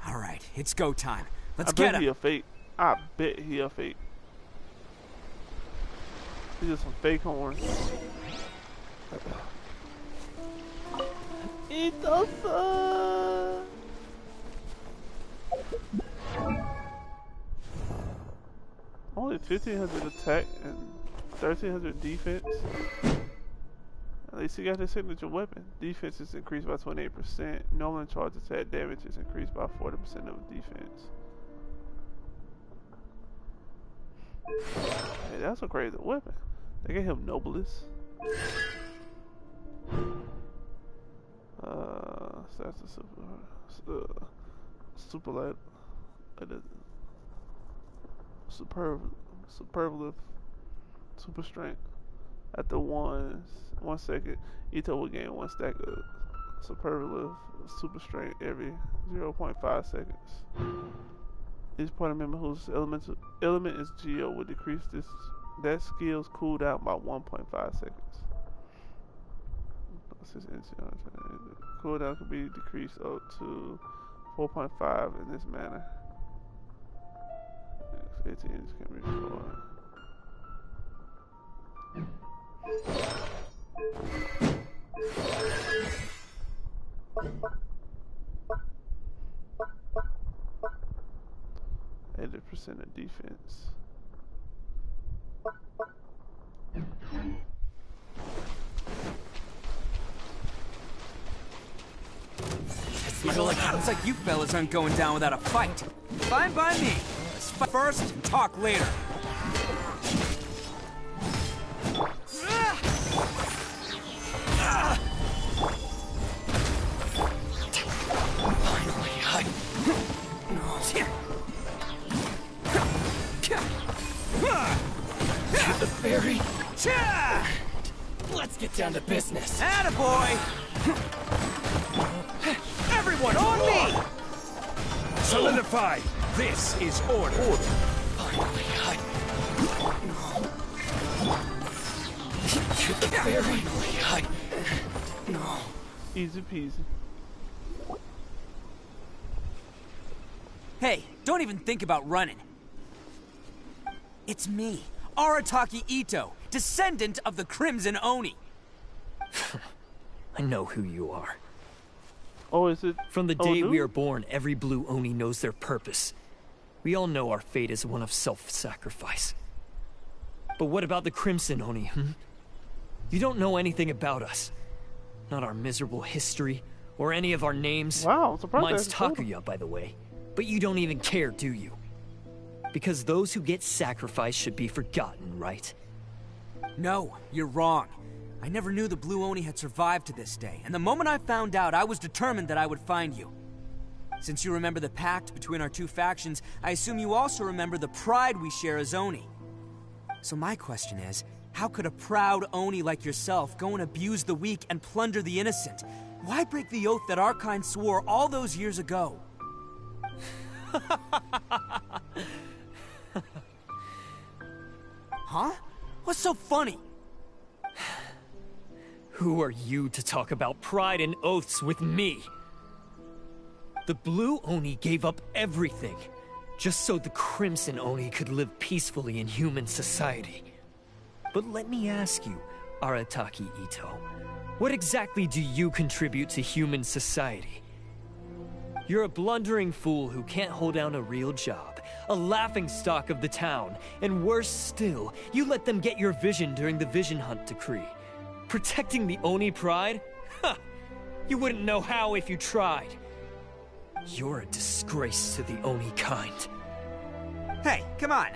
Alright, it's go time. Let's I get bet he him. a fake. I bet he a fake. These are some fake horns. Itto-san! Only 1,500 attack and 1,300 defense. At least he got his signature weapon. Defense is increased by 28%. Normal charge attack damage is increased by 40% of defense. Hey, that's a crazy weapon. They gave him Noblest. That's a superlative. Superlative. Super strength. After 1 second, Itto will gain 1 stack of superlative super strength every 0.5 seconds. Each party member whose element is Geo will decrease that skill's cooldown by 1.5 seconds. Cooldown can be decreased up to 4.5 in this manner. 18 can be restored. % of defense. Looks like you fellas aren't going down without a fight. Fine by me. Let's fight first and talk later. The fairy. Let's get down to business. Attaboy! Everyone on me! Solidify. This is order. Finally, the fairy. No. Easy peasy. Hey, don't even think about running. It's me, Arataki Itto, descendant of the Crimson Oni. I know who you are. Oh, is it? From the day we are born, every blue Oni knows their purpose. We all know our fate is one of self-sacrifice. But what about the Crimson Oni, You don't know anything about us. Not our miserable history, or any of our names. Wow, I'm surprised. Mine's Takuya, by the way. But you don't even care, do you? Because those who get sacrificed should be forgotten, right? No, you're wrong. I never knew the Blue Oni had survived to this day, and the moment I found out, I was determined that I would find you. Since you remember the pact between our two factions, I assume you also remember the pride we share as Oni. So my question is, how could a proud Oni like yourself go and abuse the weak and plunder the innocent? Why break the oath that our kind swore all those years ago? Huh? What's so funny? Who are you to talk about pride and oaths with me? The Blue Oni gave up everything, just so the Crimson Oni could live peacefully in human society. But let me ask you, Arataki Itto, what exactly do you contribute to human society? You're a blundering fool who can't hold down a real job, a laughingstock of the town, and worse still, you let them get your vision during the Vision Hunt decree. Protecting the Oni pride? Ha! You wouldn't know how if you tried. You're a disgrace to the Oni kind. Hey, come on.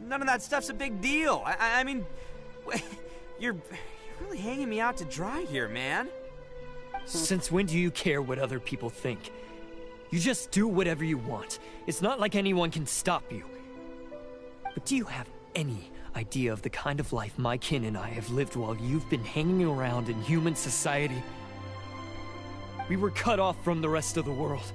None of that stuff's a big deal. I mean, you're really hanging me out to dry here, man. Since when do you care what other people think? You just do whatever you want. It's not like anyone can stop you. But do you have any idea of the kind of life my kin and I have lived while you've been hanging around in human society? We were cut off from the rest of the world.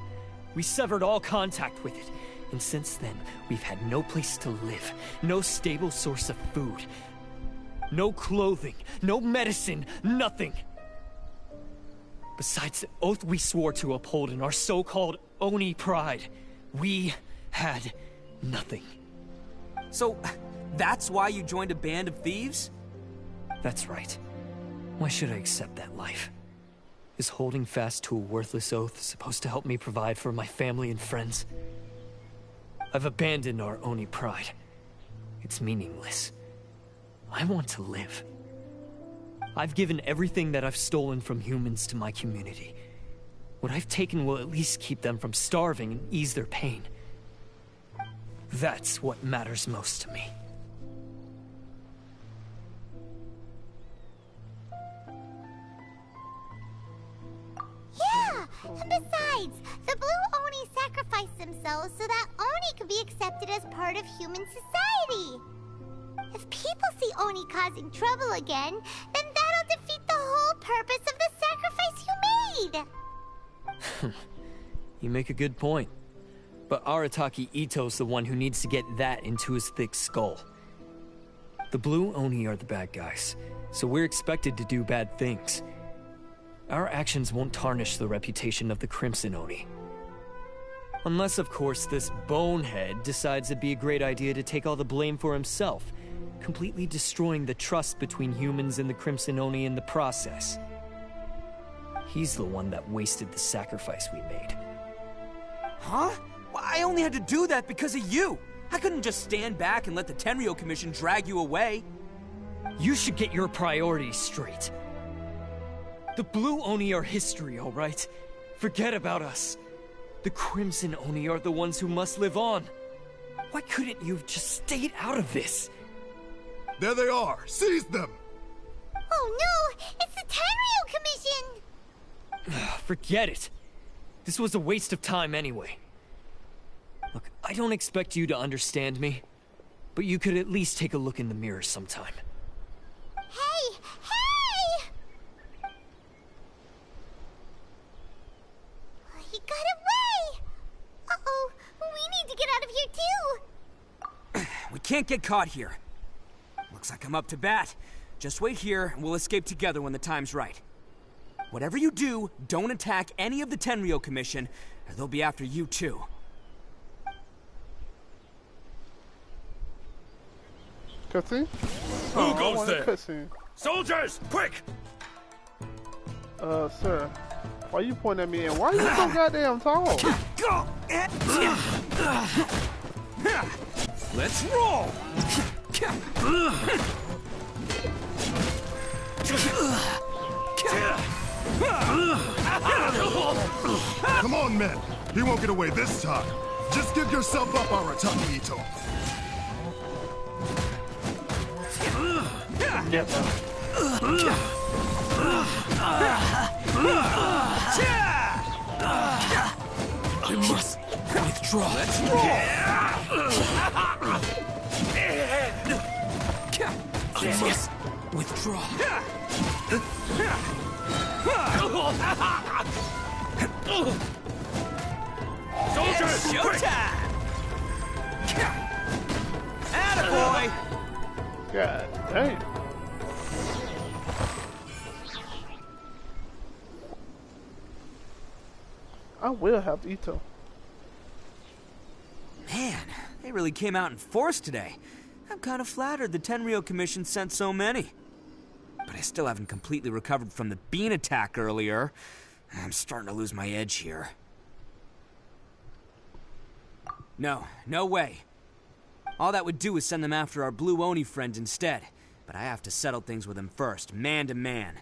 We severed all contact with it. And since then, we've had no place to live, no stable source of food, no clothing, no medicine, nothing. Besides the oath we swore to uphold in our so-called Oni pride, we had nothing. So, that's why you joined a band of thieves? That's right. Why should I accept that life? Is holding fast to a worthless oath supposed to help me provide for my family and friends? I've abandoned our Oni pride. It's meaningless. I want to live. I've given everything that I've stolen from humans to my community. What I've taken will at least keep them from starving and ease their pain. That's what matters most to me. Yeah! And besides, the Blue Oni sacrificed themselves so that Oni could be accepted as part of human society. If people see Oni causing trouble again, then that'll defeat the whole purpose of the sacrifice you made! You make a good point. But Arataki Itto's the one who needs to get that into his thick skull. The Blue Oni are the bad guys, so we're expected to do bad things. Our actions won't tarnish the reputation of the Crimson Oni. Unless, of course, this bonehead decides it'd be a great idea to take all the blame for himself, completely destroying the trust between humans and the Crimson Oni in the process. He's the one that wasted the sacrifice we made. Huh? Well, I only had to do that because of you. I couldn't just stand back and let the Tenryo Commission drag you away. You should get your priorities straight. The Blue Oni are history, all right? Forget about us. The Crimson Oni are the ones who must live on. Why couldn't you have just stayed out of this? There they are! Seize them! Oh no! It's the Tenryo Commission! Forget it. This was a waste of time anyway. Look, I don't expect you to understand me, but you could at least take a look in the mirror sometime. Hey! Hey! He got away! Uh-oh, we need to get out of here too! We can't get caught here. Looks like I'm up to bat. Just wait here and we'll escape together when the time's right. Whatever you do, don't attack any of the Tenryo Commission, or they'll be after you too. Cutscene? Who goes there? Cutscene. Soldiers, quick! Sir, why you pointing at me and why are you so goddamn tall? Let's roll! Come on, men. He won't get away this time. Just give yourself up, Arataki Itto. I must withdraw. Let's roll! I must withdraw. Soldiers, showtime! Attaboy! God damn. I will have Itto. Man, they really came out in force today. I'm kind of flattered the Tenryo Commission sent so many. But I still haven't completely recovered from the bean attack earlier. I'm starting to lose my edge here. No, no way. All that would do is send them after our blue Oni friend instead. But I have to settle things with him first, man to man.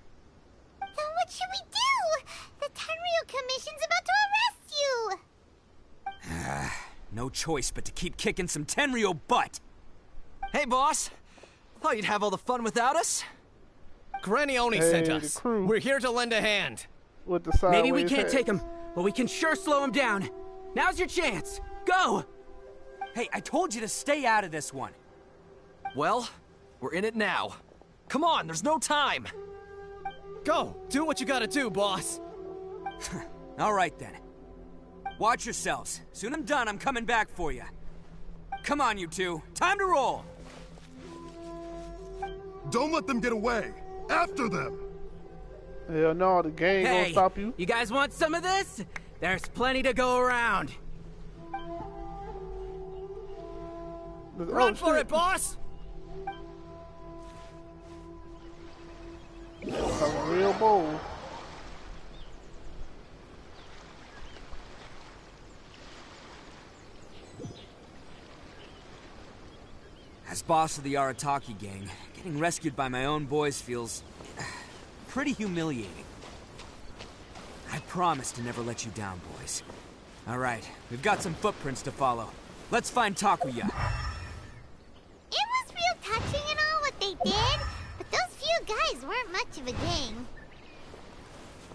Then what should we do? The Tenryu Commission's about to arrest you! No choice but to keep kicking some Tenryu butt! Hey, boss! Thought you'd have all the fun without us? Granny Oni sent us. We're here to lend a hand. With the Maybe we can't take him, but we can sure slow him down. Now's your chance. Go! Hey, I told you to stay out of this one. Well, we're in it now. Come on, there's no time. Go, do what you gotta do, boss. All right then. Watch yourselves. Soon I'm done, I'm coming back for you. Come on, you two. Time to roll. Don't let them get away. After them. Hell no, the gang gonna stop you. You guys want some of this? There's plenty to go around. Run for it, boss! I'm real bold. As boss of the Arataki gang, getting rescued by my own boys feels pretty humiliating. I promise to never let you down, boys. All right, we've got some footprints to follow. Let's find Takuya. It was real touching and all what they did, but those few guys weren't much of a gang.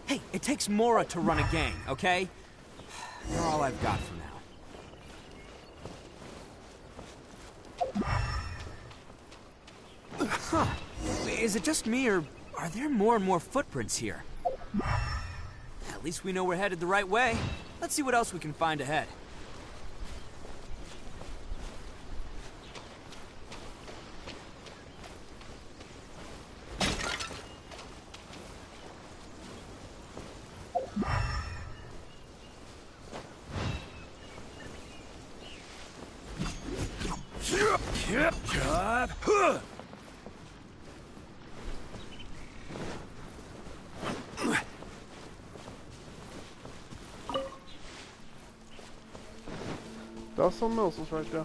Hey, it takes Mora to run a gang, okay? They're all I've got for now. Huh. Is it just me, or are there more and more footprints here? At least we know we're headed the right way. Let's see what else we can find ahead. That's something else was right there.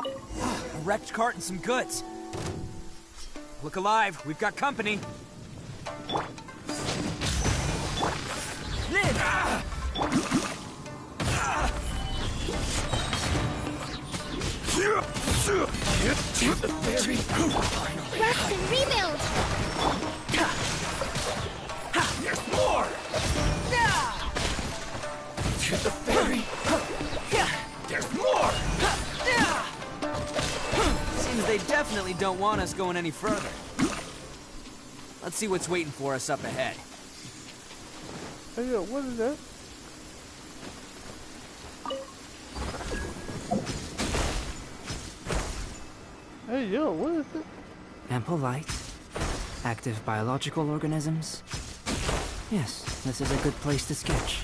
A wrecked cart and some goods. Look alive, we've got company. Lynn! To the ferry. Rest and rebuild! There's more! To the ferry. There's more! Seems they definitely don't want us going any further. Let's see what's waiting for us up ahead. Hey, yo, what is that? Hey, yo, what is it? Ample light, active biological organisms. Yes, this is a good place to sketch.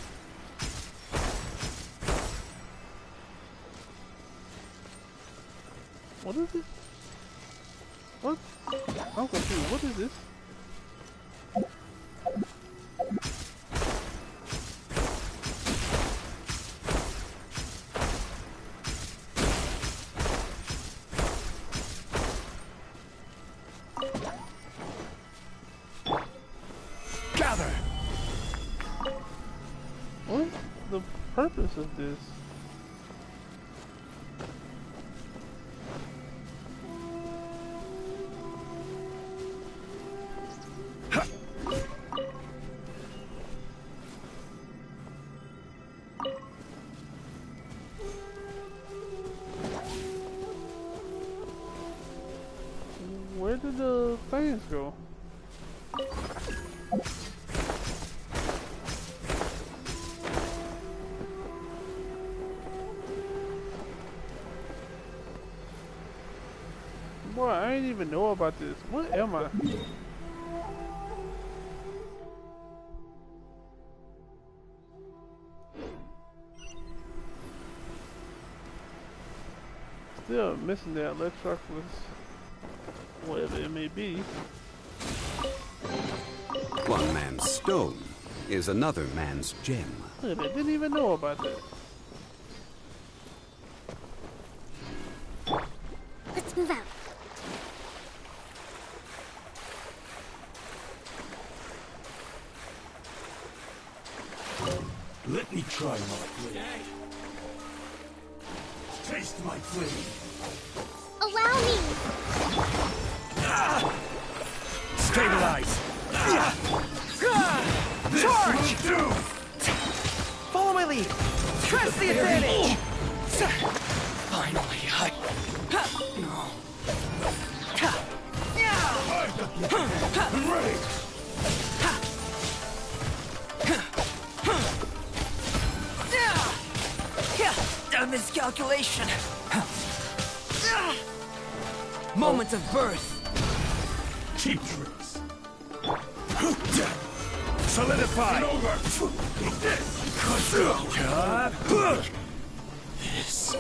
What is it? What? I'm confused. What is this? Gather! What's the purpose of this? Where did the things go? Boy, I didn't even know about this. What am I? Still missing that electroculus, whatever it may be. One man's stone is another man's gem. Look, I didn't even know about that. Let's move out. Let me try my blade. Taste my flame. Allow me. Stabilize. Charge! Do. Follow my lead. Press the advantage. Finally, Ready. A miscalculation. Moment of birth. Cheap tricks. Solidify. Get over. Take this. This.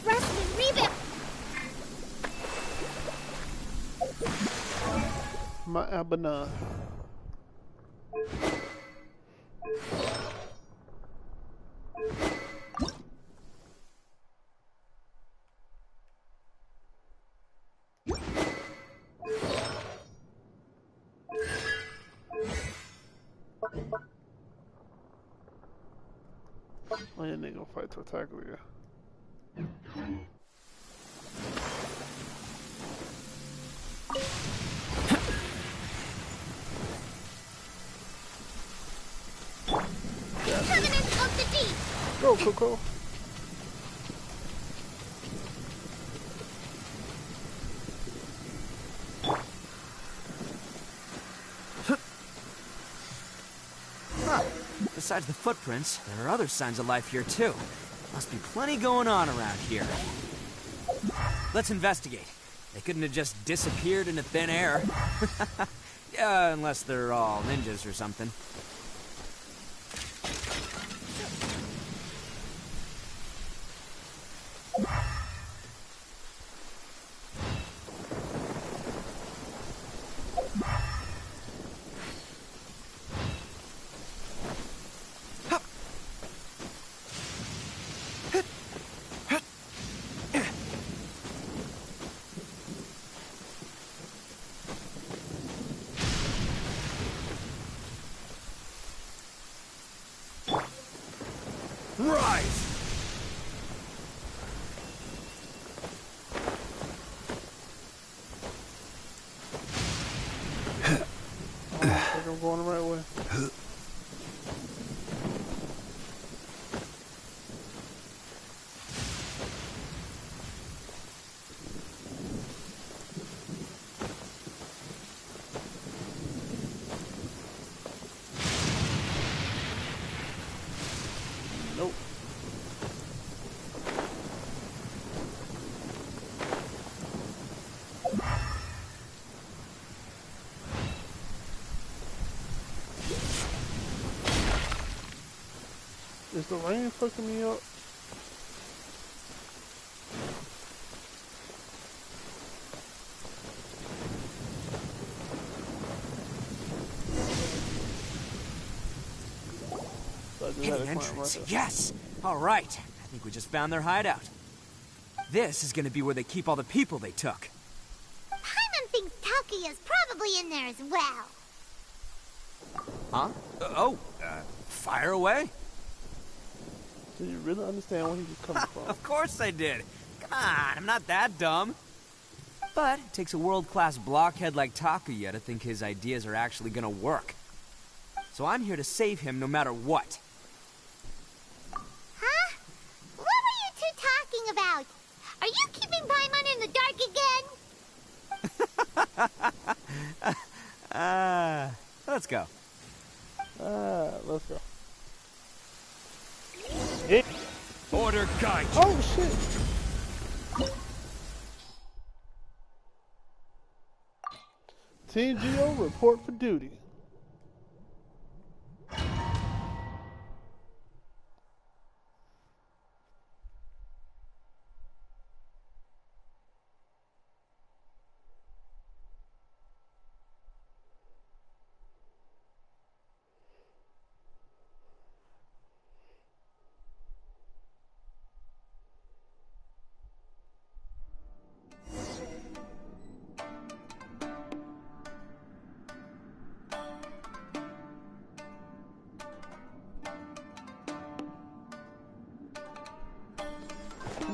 Rustin, rebound. My Abana. Oh, yeah, they gonna fight to attack here. Covenant of the Deep. Go, Coco. Besides the footprints, there are other signs of life here too. Must be plenty going on around here. Let's investigate. They couldn't have just disappeared into thin air. Yeah, unless they're all ninjas or something. Rise! I think I'm going the right way. Nope. Is the rain fucking me up? Hidden entrance, yes! Alright, I think we just found their hideout. This is gonna be where they keep all the people they took. Paimon thinks Takuya's probably in there as well. Huh? Fire away? Do you really understand where he was coming from? Of course I did. Come on, I'm not that dumb. But it takes a world-class blockhead like Takuya to think his ideas are actually gonna work. So I'm here to save him no matter what. Huh? What were you two talking about? Are you keeping Paimon in the dark again? Let's go. Let's go. Yeah. Order guide. Oh, shit. Team Geo, report for duty.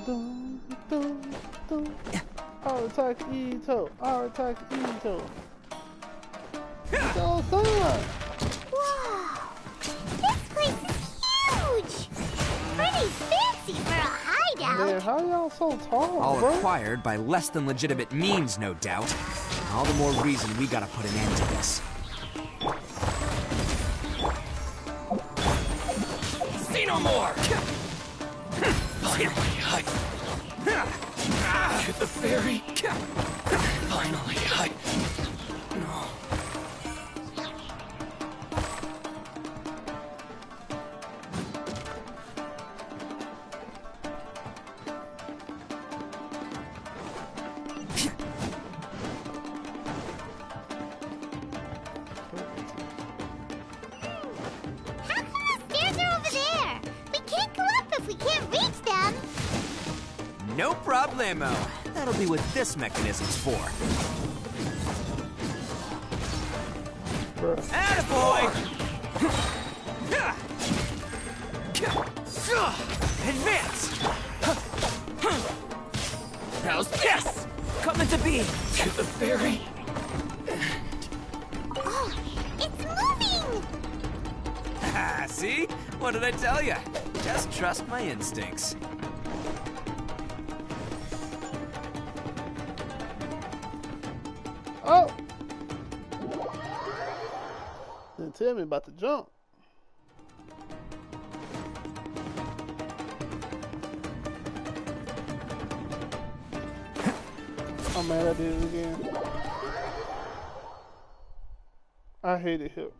Dun, dun, dun. Arataki Itto. Arataki Itto. Itto's done. Wow! This place is huge! Pretty fancy for a hideout! Man, how y'all so tall, All bro? acquired by less than legitimate means, no doubt. All the more reason we gotta put an end to this. See no more! Finally, the fairy. Finally, no. How come the stairs are over there? We can't go up if we can't reach them! No problemo. That'll be what this mechanism's for. Attaboy! Advance! How's this? Coming to be. To the fairy. Oh, it's moving! See? What did I tell you? Just trust my instincts. Oh! Didn't tell me about the jump. I'm mad I did it again. I hate it here.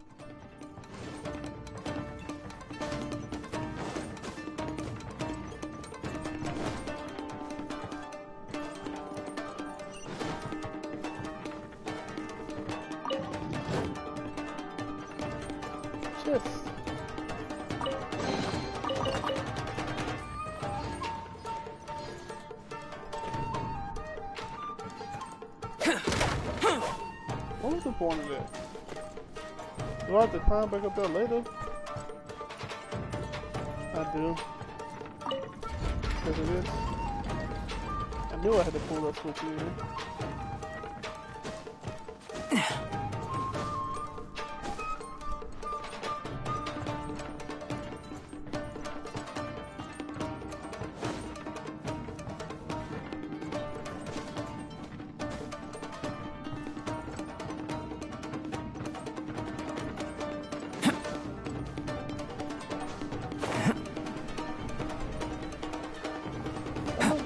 Chest. What was the point of that? Do I have to climb back up there later? I do. Because of this. I knew I had to pull that switch in.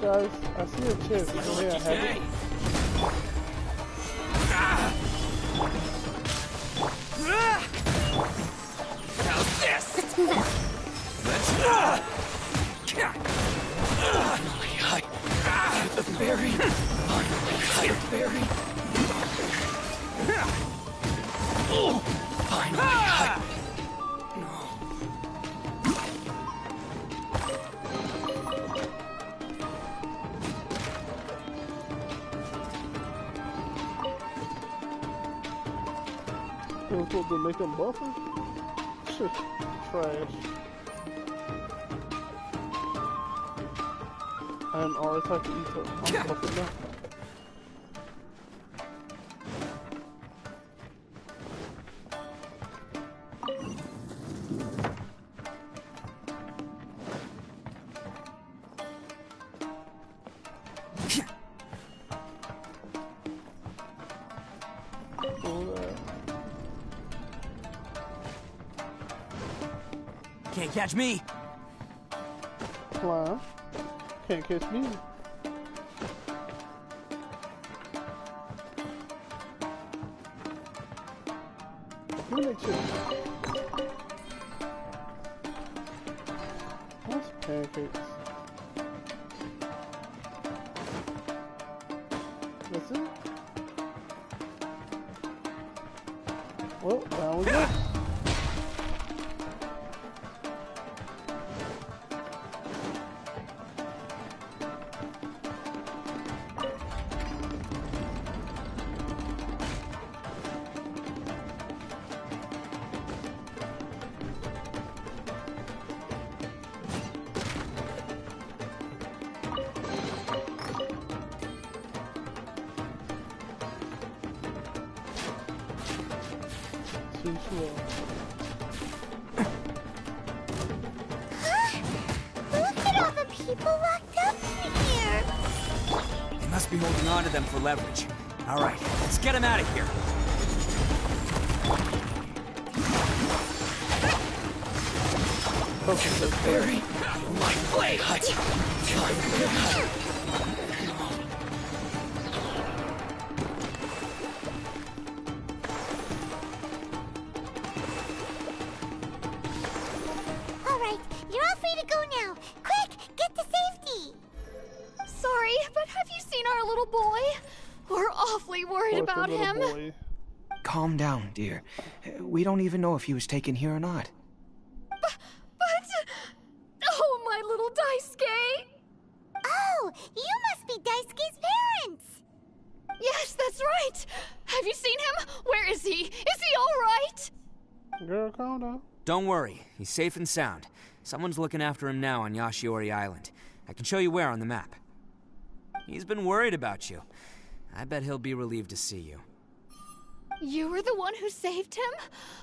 Guys, I see a chest. Go ahead, I have it. How's this? Let's finally, the fairy. Finally, the fairy. Finally, It was supposed to make them buffer? Shit, trash. I'm Arataki Itto. I'm fucking done. Can't catch me. Climb. Can't catch me. Give me that chip. What's pancakes? That's it? Well, down we go. too slow. Look at all the people locked up in here. They must be holding on to them for leverage. All right, let's get them out of here. Focus the Barry, my blade. All right, you're all free to go now. Quick, get to safety. Sorry, but have you seen our little boy? We're awfully worried about him. Boy. Calm down, dear. We don't even know if he was taken here or not. But... Oh, my little Daisuke! Oh, you must be Daisuke's parents. Yes, that's right. Have you seen him? Where is he? Is he all right? Girl, calm down. Don't worry, he's safe and sound. Someone's looking after him now on Yashiori Island. I can show you where on the map. He's been worried about you. I bet he'll be relieved to see you. You were the one who saved him?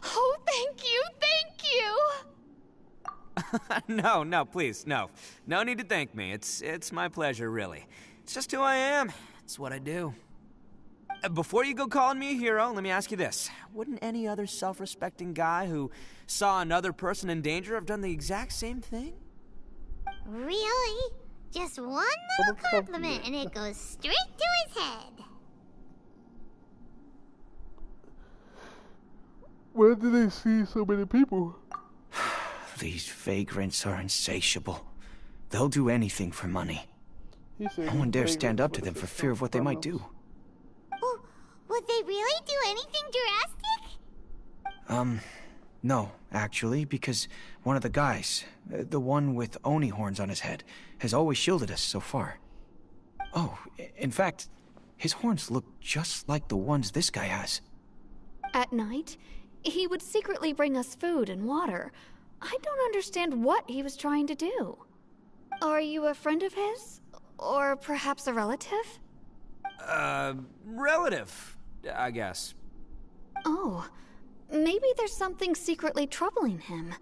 Oh, thank you, thank you! No, please, no. No need to thank me. It's my pleasure, really. It's just who I am. It's what I do. Before you go calling me a hero, let me ask you this. Wouldn't any other self-respecting guy who saw another person in danger have done the exact same thing? Really? Just one little compliment and it goes straight to his head. Where did they see so many people? These vagrants are insatiable. They'll do anything for money. No one dares stand up to them for fear of what they might do. Oh, would they really do anything drastic? No, actually, because one of the guys, the one with Oni horns on his head, has always shielded us so far. Oh, in fact, his horns look just like the ones this guy has. At night, he would secretly bring us food and water. I don't understand what he was trying to do. Are you a friend of his? Or perhaps a relative? Relative, I guess. Oh, maybe there's something secretly troubling him.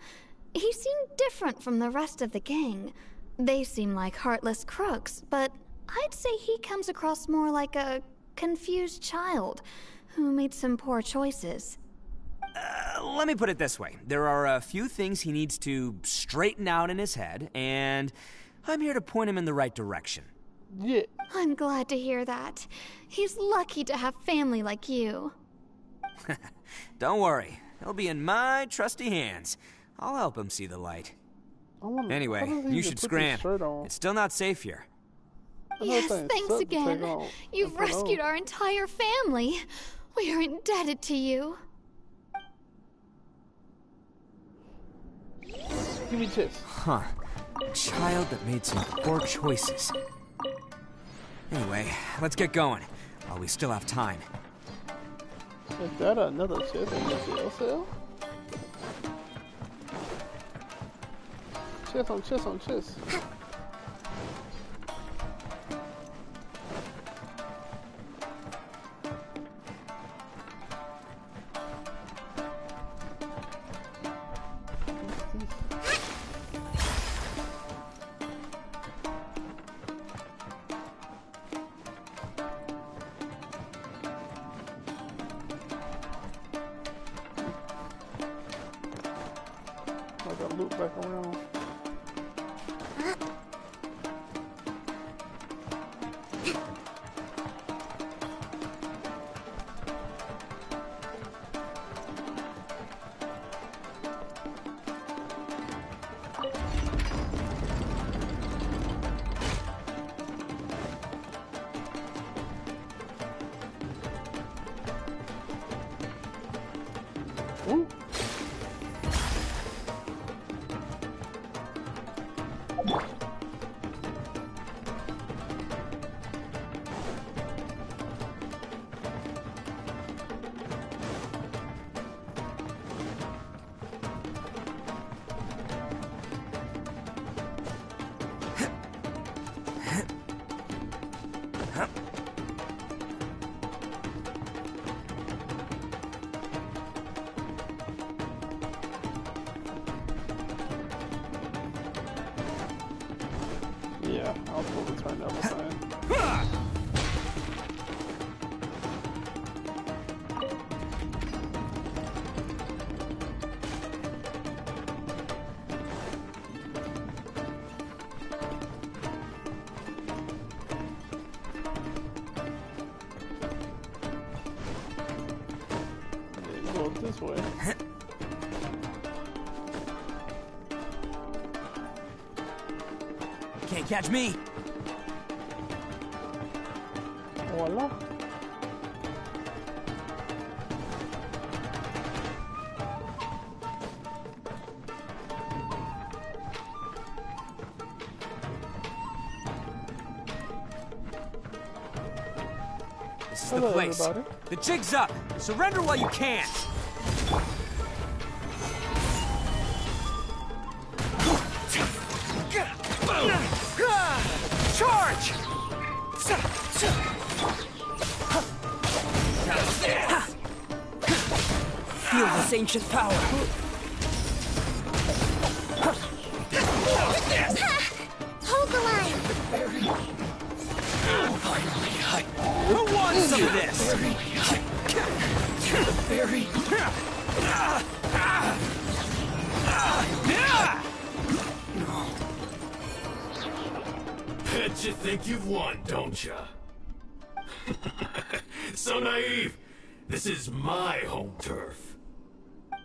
He seemed different from the rest of the gang. They seem like heartless crooks, but I'd say he comes across more like a confused child who made some poor choices. Let me put it this way. There are a few things he needs to straighten out in his head, and I'm here to point him in the right direction. Yeah. I'm glad to hear that. He's lucky to have family like you. Don't worry. He'll be in my trusty hands. I'll help him see the light. Anyway, you should scram. It's still not safe here. Yes, thanks again. You've rescued our entire family. We are indebted to you. Give me this. Huh. A child that made some poor choices. Anyway, let's get going, while we still have time. Is that another chest in the jail cell? Chest on chest on chest. Loop back around. Yeah, I was supposed to turn the other side. This way. Can't catch me. Voila. This is the place. Everybody. The jig's up. Surrender while you can. Charge! Feel this ancient power. Hold the line. Who wants some of this? Bet you think you've won, don't ya? So naive. This is my home turf.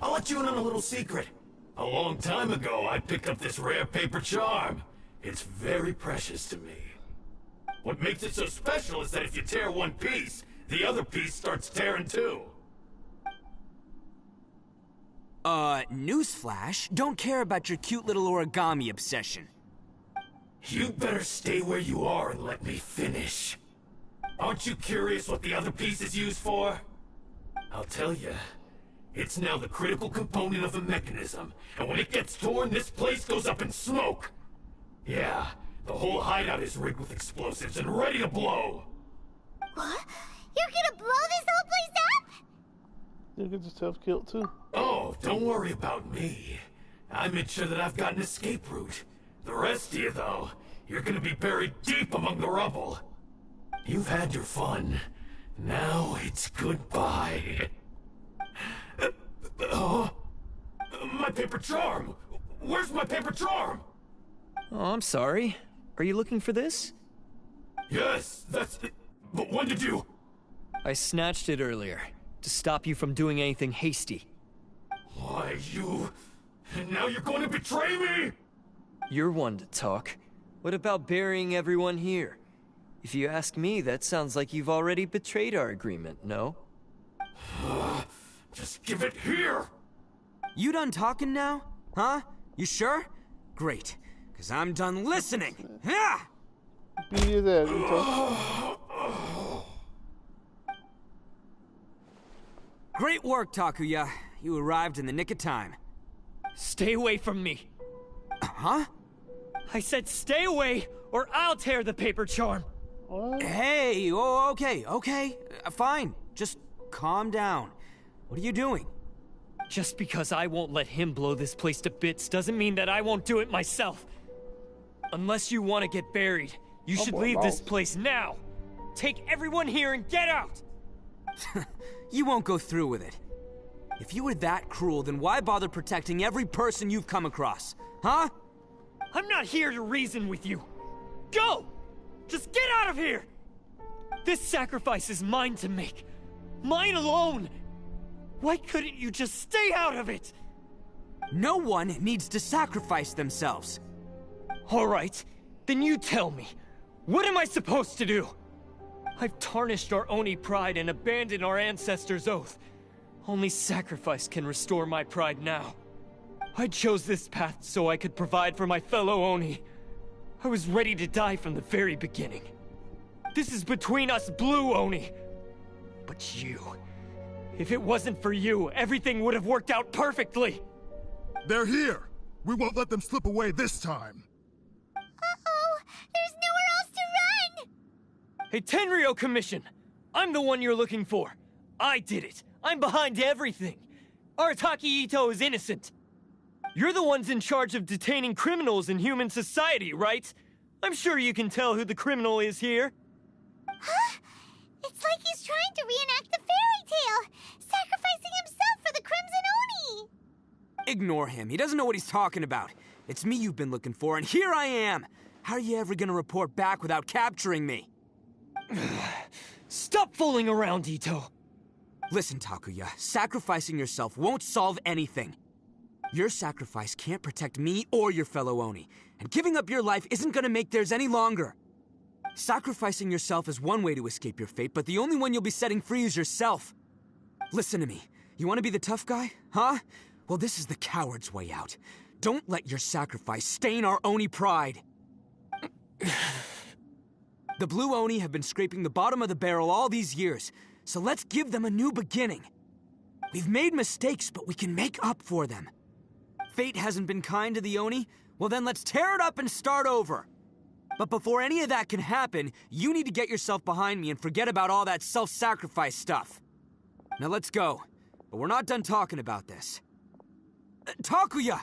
I'll let you in on a little secret. A long time ago, I picked up this rare paper charm. It's very precious to me. What makes it so special is that if you tear one piece, the other piece starts tearing too. Newsflash, don't care about your cute little origami obsession. You better stay where you are and let me finish. Aren't you curious what the other piece is used for? I'll tell you. It's now the critical component of the mechanism, and when it gets torn, this place goes up in smoke. Yeah, the whole hideout is rigged with explosives and ready to blow. What? You're gonna blow this whole place up? You get yourself killed too. Oh, don't worry about me. I made sure that I've got an escape route. The rest of you, though, you're gonna be buried deep among the rubble. You've had your fun. Now it's goodbye. My paper charm! Where's my paper charm? Oh, I'm sorry. Are you looking for this? Yes, that's it. But when did you... I snatched it earlier, to stop you from doing anything hasty. Why, you... And now you're going to betray me? You're one to talk. What about burying everyone here? If you ask me, that sounds like you've already betrayed our agreement, no? Just give it here! You done talking now? Huh? You sure? Great, because I'm done listening. Yeah! Beat his ass, Itto. Great work, Takuya. You arrived in the nick of time. Stay away from me. Huh? I said stay away, or I'll tear the paper charm. What? Hey, oh, okay. Fine. Just calm down. What are you doing? Just because I won't let him blow this place to bits doesn't mean that I won't do it myself. Unless you want to get buried, you should leave this place now. Take everyone here and get out! You won't go through with it. If you were that cruel, then why bother protecting every person you've come across? Huh? I'm not here to reason with you. Go! Just get out of here! This sacrifice is mine to make. Mine alone! Why couldn't you just stay out of it? No one needs to sacrifice themselves. All right, then you tell me. What am I supposed to do? I've tarnished our Oni pride and abandoned our ancestors' oath. Only sacrifice can restore my pride now. I chose this path so I could provide for my fellow Oni. I was ready to die from the very beginning. This is between us Blue Oni. But you... If it wasn't for you, everything would have worked out perfectly! They're here! We won't let them slip away this time! Uh-oh! There's nowhere else to run! Hey, Tenryo Commission! I'm the one you're looking for. I did it. I'm behind everything. Arataki Itto is innocent. You're the ones in charge of detaining criminals in human society, right? I'm sure you can tell who the criminal is here. Huh? It's like he's trying to reenact the fairy tale, sacrificing himself for the Crimson Oni. Ignore him. He doesn't know what he's talking about. It's me you've been looking for, and here I am. How are you ever gonna report back without capturing me? Stop fooling around, Itto. Listen, Takuya, sacrificing yourself won't solve anything. Your sacrifice can't protect me or your fellow Oni, and giving up your life isn't gonna make theirs any longer. Sacrificing yourself is one way to escape your fate, but the only one you'll be setting free is yourself. Listen to me. You want to be the tough guy, huh? Well, this is the coward's way out. Don't let your sacrifice stain our Oni pride. The Blue Oni have been scraping the bottom of the barrel all these years, so let's give them a new beginning. We've made mistakes, but we can make up for them. Fate hasn't been kind to the Oni? Well then let's tear it up and start over. But before any of that can happen, you need to get yourself behind me and forget about all that self-sacrifice stuff. Now let's go. But we're not done talking about this. Takuya!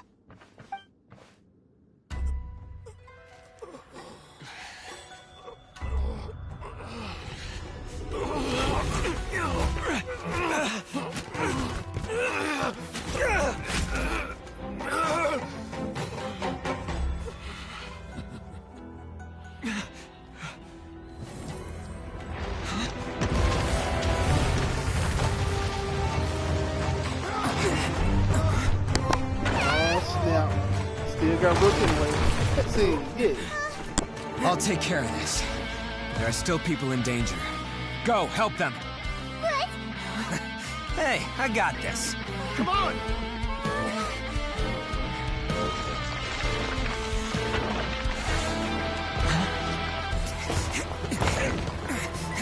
Got Rook anyway. Let's see, yeah. I'll take care of this. There are still people in danger. Go, help them. What? Hey, I got this. Come on!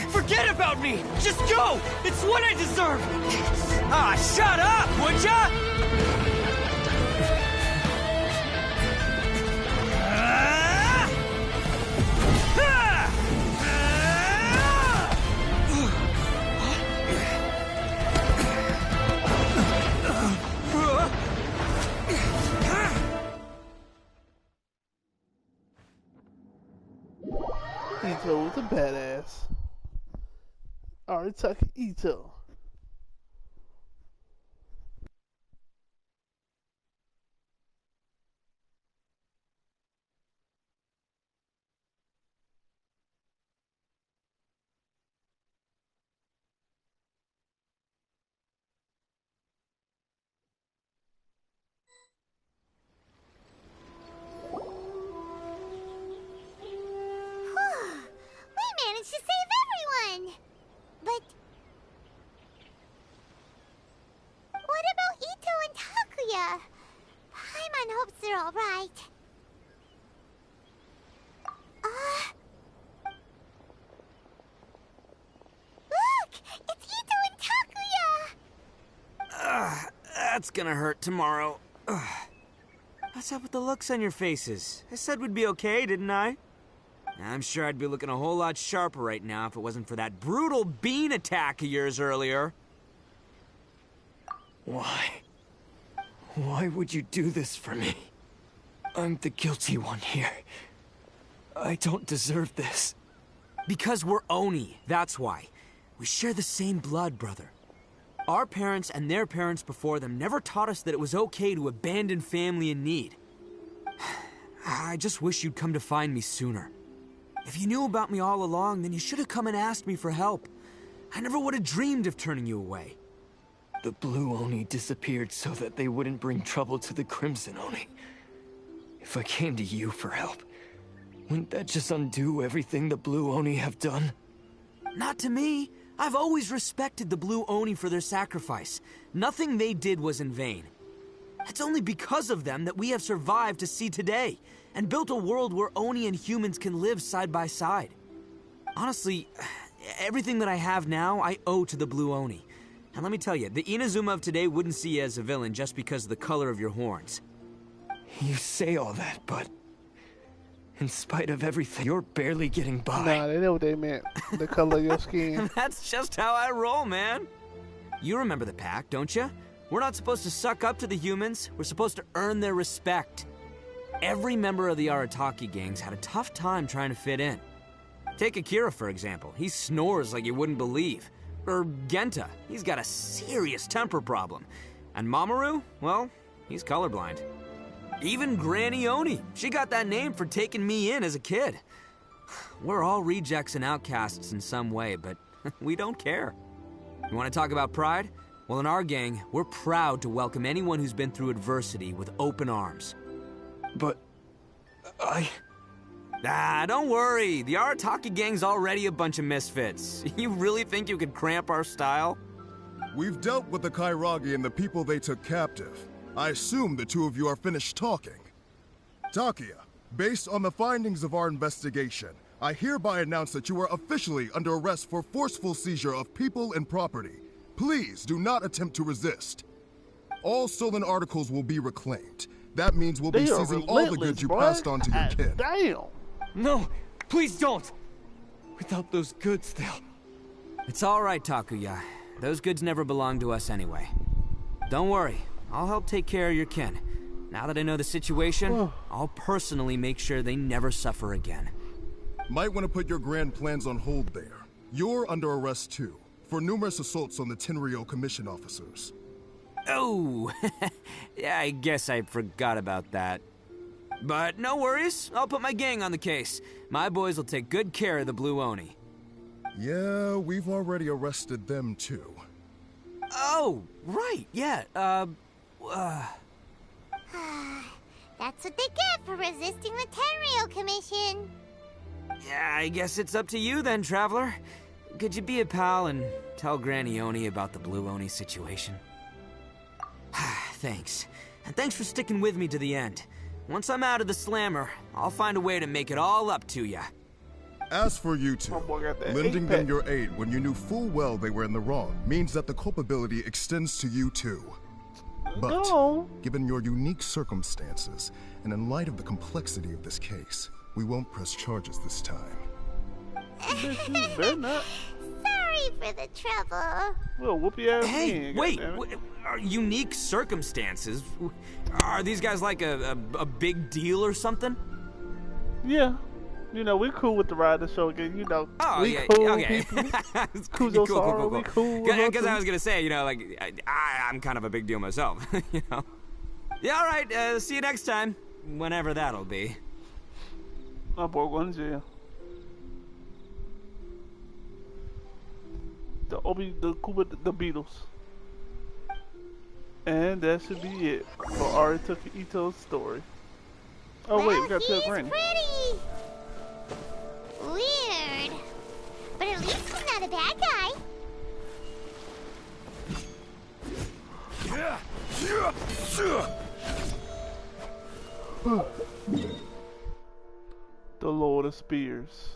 Forget about me! Just go! It's what I deserve! Ah, shut up, would ya? Itto was a badass. Arataki Itto. To save everyone! But... what about Itto and Takuya? Paimon hopes they're alright. Look! It's Itto and Takuya! That's gonna hurt tomorrow. What's up with the looks on your faces? I said we'd be okay, didn't I? I'm sure I'd be looking a whole lot sharper right now if it wasn't for that brutal bean attack of yours earlier. Why? Why would you do this for me? I'm the guilty one here. I don't deserve this. Because we're Oni, that's why. We share the same blood, brother. Our parents and their parents before them never taught us that it was okay to abandon family in need. I just wish you'd come to find me sooner. If you knew about me all along, then you should have come and asked me for help. I never would have dreamed of turning you away. The Blue Oni disappeared so that they wouldn't bring trouble to the Crimson Oni. If I came to you for help, wouldn't that just undo everything the Blue Oni have done? Not to me. I've always respected the Blue Oni for their sacrifice. Nothing they did was in vain. It's only because of them that we have survived to see today, and built a world where Oni and humans can live side by side. Honestly, everything that I have now, I owe to the Blue Oni. And let me tell you, the Inazuma of today wouldn't see you as a villain just because of the color of your horns. You say all that, but... in spite of everything, you're barely getting by. Nah, they know what they meant. The color of your skin. That's just how I roll, man. You remember the pact, don't you? We're not supposed to suck up to the humans. We're supposed to earn their respect. Every member of the Arataki gangs had a tough time trying to fit in. Take Akira, for example. He snores like you wouldn't believe. Or Genta. He's got a serious temper problem. And Mamoru, well, he's colorblind. Even Granny Oni. She got that name for taking me in as a kid. We're all rejects and outcasts in some way, but we don't care. You want to talk about pride? Well, in our gang, we're proud to welcome anyone who's been through adversity with open arms. But... don't worry. The Arataki gang's already a bunch of misfits. You really think you could cramp our style? We've dealt with the Kairagi and the people they took captive. I assume the two of you are finished talking. Takia, based on the findings of our investigation, I hereby announce that you are officially under arrest for forceful seizure of people and property. Please do not attempt to resist. All stolen articles will be reclaimed. That means we'll be seizing all the goods you passed on to your kin. Damn! No, please don't! Without those goods, they'll... It's all right, Takuya. Those goods never belonged to us anyway. Don't worry, I'll help take care of your kin. Now that I know the situation, I'll personally make sure they never suffer again. Might want to put your grand plans on hold there. You're under arrest too, for numerous assaults on the Tenryo Commission officers. Oh, yeah, I guess I forgot about that. But no worries, I'll put my gang on the case. My boys will take good care of the Blue Oni. Yeah, we've already arrested them too. Oh, right, yeah, That's what they get for resisting the Tenryo Commission. Yeah, I guess it's up to you then, Traveler. Could you be a pal and tell Granny Oni about the Blue Oni situation? Thanks. And thanks for sticking with me to the end. Once I'm out of the slammer, I'll find a way to make it all up to ya. As for you two, lending them your aid when you knew full well they were in the wrong means that the culpability extends to you too. But, given your unique circumstances, and in light of the complexity of this case, we won't press charges this time. Sorry for the trouble. Well, whoop your ass. Hey, wait, are unique circumstances? Are these guys like a big deal or something? Yeah. You know, we cool with the Rider Show again, you know. Oh, we yeah, cool okay. cool. We cool. Because I was going to say, you know, like, I'm kind of a big deal myself, you know. Yeah, all right, see you next time, whenever that'll be. My boy going to jail. The Beatles. And that should be it for Arataki Itto's story. Oh wait, we got to tell Granny. Pretty weird, but at least he's not a bad guy. The Lord of Spears.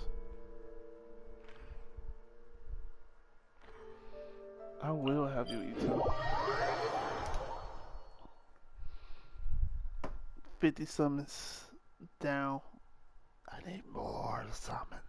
I will have you, Itto. 50 summons down. I need more summons.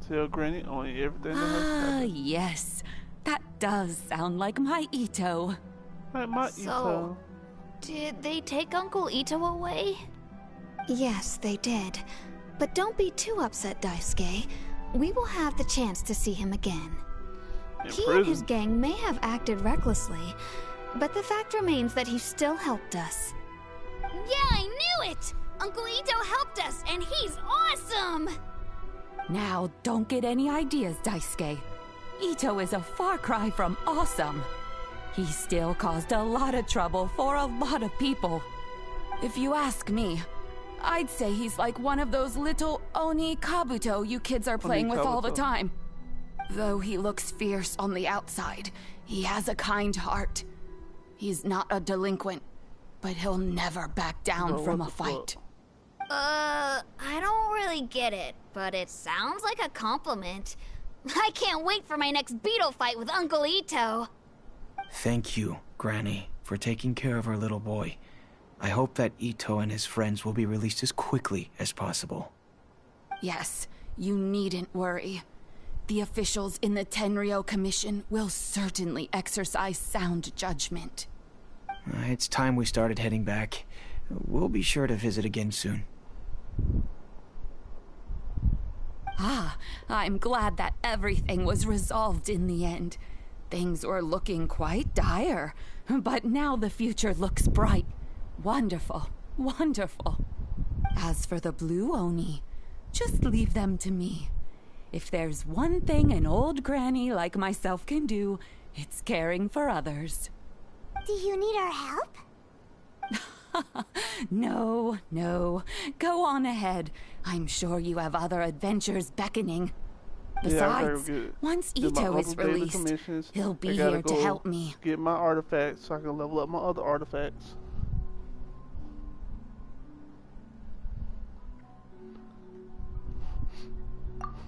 Tell Granny only everything that has happened. Yes. That does sound like my Itto. Like my Itto. Did they take Uncle Itto away? Yes, they did. But don't be too upset, Daisuke. We will have the chance to see him again. He and his gang may have acted recklessly, but the fact remains that he still helped us. Yeah, I knew it! Uncle Itto helped us, and he's awesome! Now, don't get any ideas, Daisuke. Itto is a far cry from awesome. He still caused a lot of trouble for a lot of people. If you ask me, I'd say he's like one of those little Oni Kabuto you kids are playing with all the time. Though he looks fierce on the outside, he has a kind heart. He's not a delinquent, but he'll never back down from a fight. I don't really get it, but it sounds like a compliment. I can't wait for my next beetle fight with Uncle Itto. Thank you, Granny, for taking care of our little boy. I hope that Itto and his friends will be released as quickly as possible. Yes, you needn't worry. The officials in the Tenryo Commission will certainly exercise sound judgment. It's time we started heading back. We'll be sure to visit again soon. Ah, I'm glad that everything was resolved in the end. Things were looking quite dire, but now the future looks bright. Wonderful, wonderful. As for the Blue Oni, just leave them to me. If there's one thing an old granny like myself can do, it's caring for others. Do you need our help? No, no. Go on ahead. I'm sure you have other adventures beckoning. Besides, once Itto is released, he'll be here to help me. Get my artifacts so I can level up my other artifacts.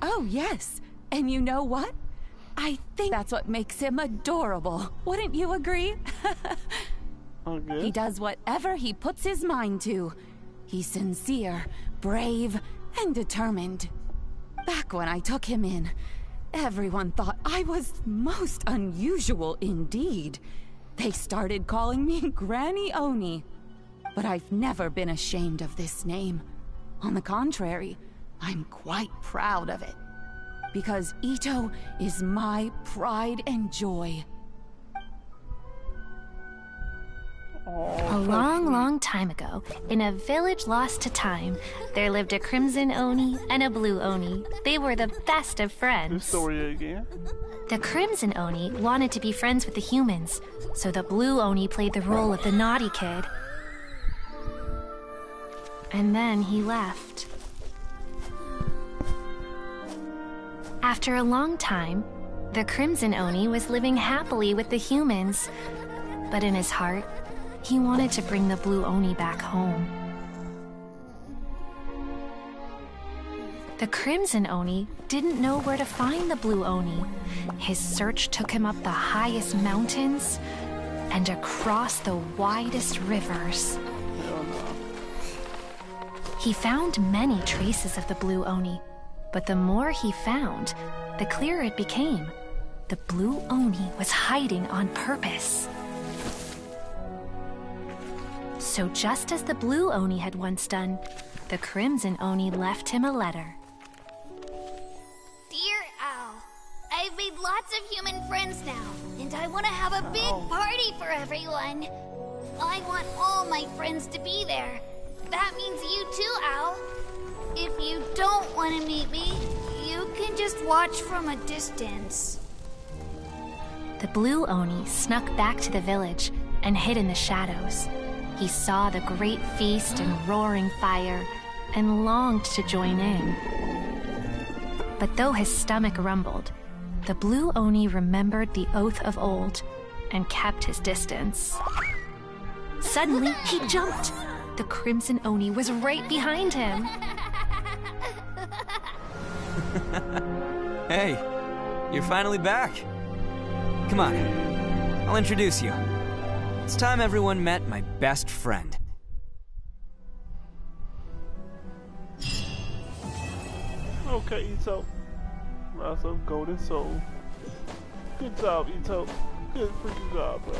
Oh, yes. And you know what? I think that's what makes him adorable. Wouldn't you agree? He does whatever he puts his mind to. He's sincere, brave, and determined. Back when I took him in, everyone thought I was most unusual indeed. They started calling me Granny Oni. But I've never been ashamed of this name. On the contrary, I'm quite proud of it. Because Itto is my pride and joy. A long, long time ago, in a village lost to time, there lived a Crimson Oni and a Blue Oni. They were the best of friends. Story again. The Crimson Oni wanted to be friends with the humans, so the Blue Oni played the role of the naughty kid. And then he left. After a long time, the Crimson Oni was living happily with the humans, but in his heart, he wanted to bring the Blue Oni back home. The Crimson Oni didn't know where to find the Blue Oni. His search took him up the highest mountains and across the widest rivers. He found many traces of the Blue Oni, but the more he found, the clearer it became. The Blue Oni was hiding on purpose. So just as the Blue Oni had once done, the Crimson Oni left him a letter. Dear Owl, I've made lots of human friends now, and I want to have a big party for everyone. I want all my friends to be there. That means you too, Owl. If you don't want to meet me, you can just watch from a distance. The Blue Oni snuck back to the village and hid in the shadows. He saw the great feast and roaring fire and longed to join in. But though his stomach rumbled, the Blue Oni remembered the oath of old and kept his distance. Suddenly, he jumped. The Crimson Oni was right behind him. Hey, you're finally back. Come on, I'll introduce you. It's time everyone met my best friend. Okay, Itto. Rise of Golden Soul. Good job, Itto. Good freaking job, bro.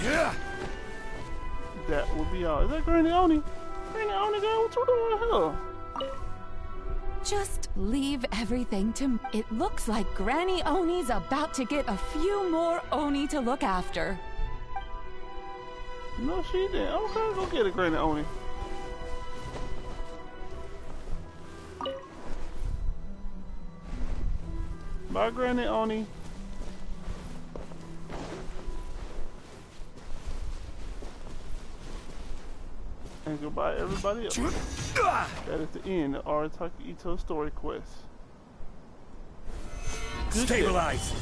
Yeah. That would be all. Is that Granny Oni? Granny Oni, girl, what you doing here? Just leave everything to me. It looks like Granny Oni's about to get a few more Oni to look after. No, she didn't. Okay, go get it, Granny Oni. Bye, Granny Oni. And goodbye, everybody else. That is the end of Arataki Itto story quest. Stabilize!